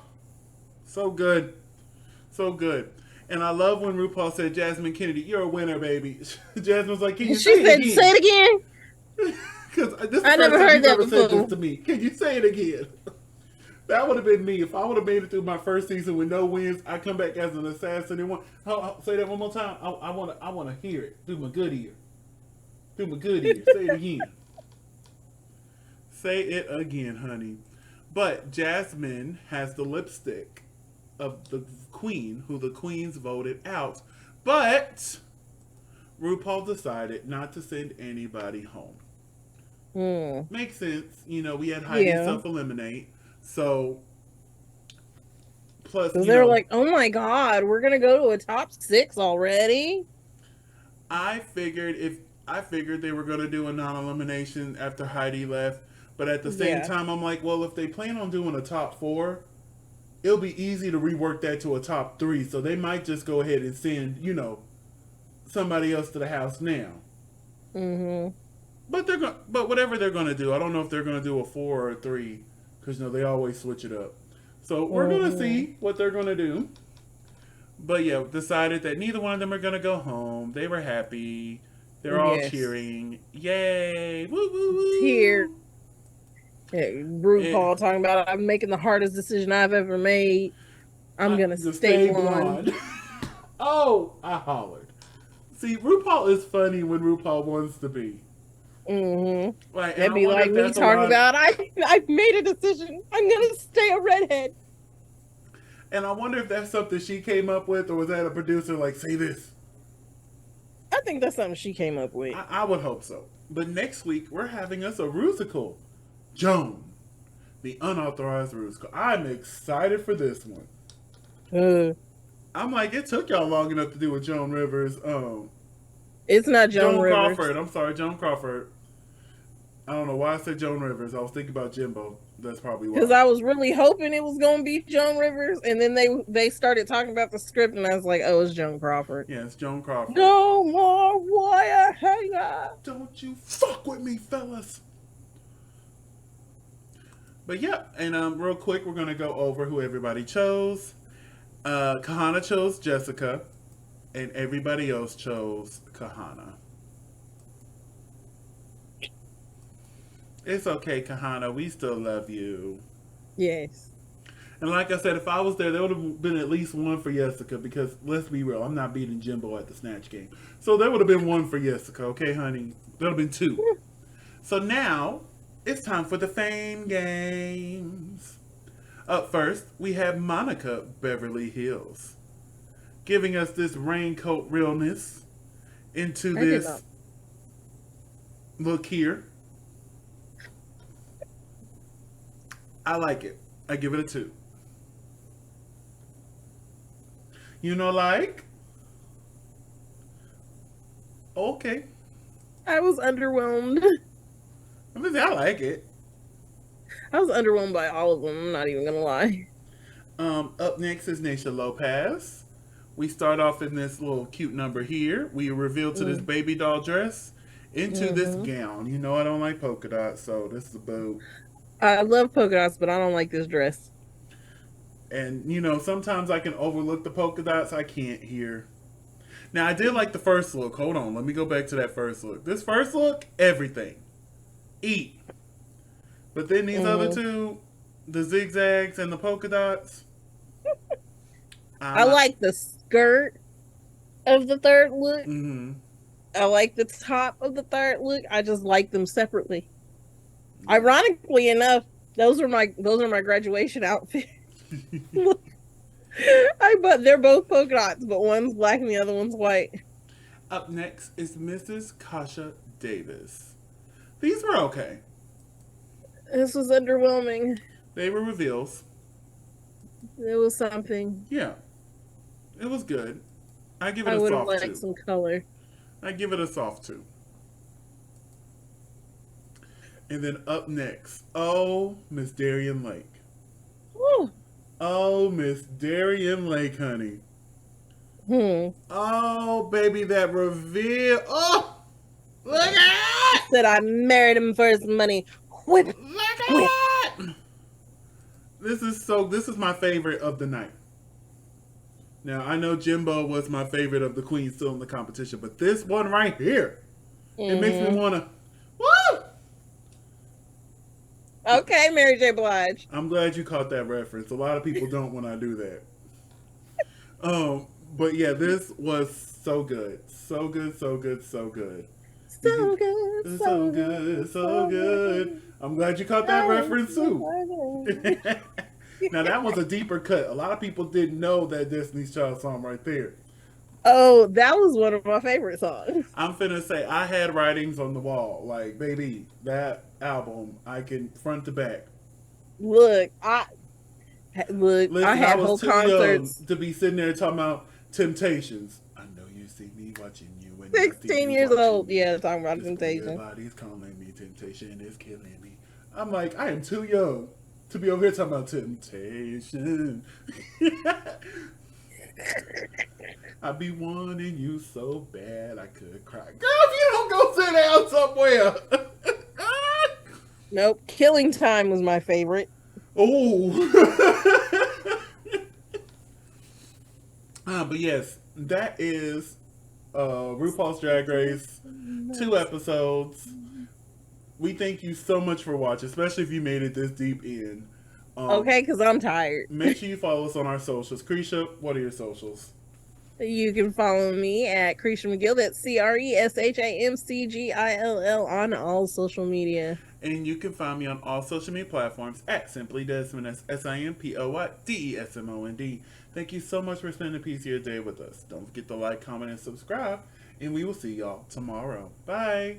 so good. So good. And I love when RuPaul said, Jasmine Kennedy, you're a winner, baby. Jasmine's like, can you say She it said, "Say again? it again." Because this is the I first never time heard you've that ever said this before. to me. Can you say it again? That would have been me. If I would have made it through my first season with no wins, I come back as an assassin and say that one more time. I wanna hear it through my good ear. Through my good ear. Say it again. Say it again, honey. But Jasmine has the lipstick of the queen, who the queens voted out. But RuPaul decided not to send anybody home. Hmm. Makes sense. We had Heidi Yeah. self eliminate. So, plus, Because they were like, "Oh my God, we're gonna go to a top 6 already." I figured if I figured they were going to do a non-elimination after Heidi left, but at the same Yeah. time, I'm like, well, if they plan on doing a top 4, it'll be easy to rework that to a top 3. So they might just go ahead and send, somebody else to the house now. Mm-hmm. But whatever they're going to do, I don't know if they're going to do a 4 or a 3 because they always switch it up. So we're going to Mm-hmm. see what they're going to do. But yeah, decided that neither one of them are gonna go home. They were happy. They're all Yes. cheering. Yay! Woo woo Here, woo! And RuPaul talking about, "I'm making the hardest decision I've ever made. I'm gonna the stay stay blonde." blonde. Oh, I hollered. See, RuPaul is funny when RuPaul wants to be. Mm-hmm. Like, and That'd I be wonder like if me that's a talking lot. about, I've made a decision. I'm gonna stay a redhead. And I wonder if that's something she came up with, or was that a producer like, say this? I think that's something she came up with. I would hope so. But next week we're having us a Rusical. Joan, the unauthorized Rusical. I'm excited for this one. Uh, I'm like, it took y'all long enough to do with Joan Rivers. it's not Joan Joan Rivers. Crawford. I'm sorry, Joan Crawford. I don't know why I said Joan Rivers. I was thinking about Jimbo. That's probably Because why. I was really hoping it was gonna be Joan Rivers, and then they started talking about the script, and I was like, "Oh, it's Joan Crawford." Yeah, it's Joan Crawford. No more wire hanger. Don't you fuck with me, fellas. But yeah, and real quick, we're gonna go over who everybody chose. Kahana chose Jessica, and everybody else chose Kahana. It's okay, Kahana. We still love you. Yes. And like I said, if I was there would have been at least one for Jessica because let's be real, I'm not beating Jimbo at the Snatch game. So there would have been one for Jessica, okay, honey? There would have been 2. So now it's time for the Fame Games. Up first, we have Monica Beverly Hills giving us this raincoat realness into I did not. this look here. I like it. I give it a 2. Like? Okay. I was underwhelmed. I like it. I was underwhelmed by all of them. I'm not even gonna lie. Up next is Naysha Lopez. We start off in this little cute number here. We reveal to this Mm. baby doll dress into this Mm-hmm. gown. I don't like polka dots, so this is a boo. I love polka dots, but I don't like this dress. And sometimes I can overlook the polka dots. I can't here. Now I did like the first look. Hold on, let me go back to that first look. This first look, everything. Eat. But then these other Mm. two, the zigzags and the polka dots, I'm I not. like the skirt of the third look. Mm-hmm. I like the top of the third look. I just like them separately. Ironically enough, those are my graduation outfits. But they're both polka dots, but one's black and the other one's white. Up next is Mrs. Kasha Davis. These were okay. This was underwhelming. They were reveals. It was something. Yeah. It was good. I give it I a would have soft liked two. some color. I give it a soft two. And then up next, oh, Miss Darien Lake. Whew. Oh, Miss Darien Lake, honey. Hmm. Oh, baby, that reveal. Oh, look at it. Said I married him for his money. Whip, Look whip. at it. This is my favorite of the night. Now, I know Jimbo was my favorite of the queens still in the competition, but this one right here, it makes me Mm-hmm. want to, woo! Okay, Mary J. Blige. I'm glad you caught that reference. A lot of people don't when I do that. But yeah, this was so good. So good, so good, so good. So good, So so good, good, so so good. good. I'm glad you caught that reference too. Now that was a deeper cut. A lot of people didn't know that Destiny's Child song right there. Oh, that was one of my favorite songs. I'm finna say I had writings on the wall. Like, baby, that album I can front to back. Look, I Listen, I had was whole too young concerts. to be sitting there talking about Temptations. I know you see me watching you and I see 16 you years watching old. me. Yeah, talking about This weird Temptation. body's calling me. Temptation is killing me. I'm like, I am too young to be over here talking about temptation. I be wanting you so bad I could cry. Girl, if you don't go sit down somewhere. Nope. Killing Time was my favorite. Oh. But yes, that is RuPaul's Drag Race, 2 episodes. We thank you so much for watching, especially if you made it this deep in. Okay, because I'm tired. Make sure you follow us on our socials. Krisha, what are your socials? You can follow me at Cresha McGill. That's CRESHAMCGILL on all social media. And you can find me on all social media platforms at Simply Desmond. That's SIMPOYDESMOND. Thank you so much for spending a piece of your day with us. Don't forget to like, comment, and subscribe. And we will see y'all tomorrow. Bye.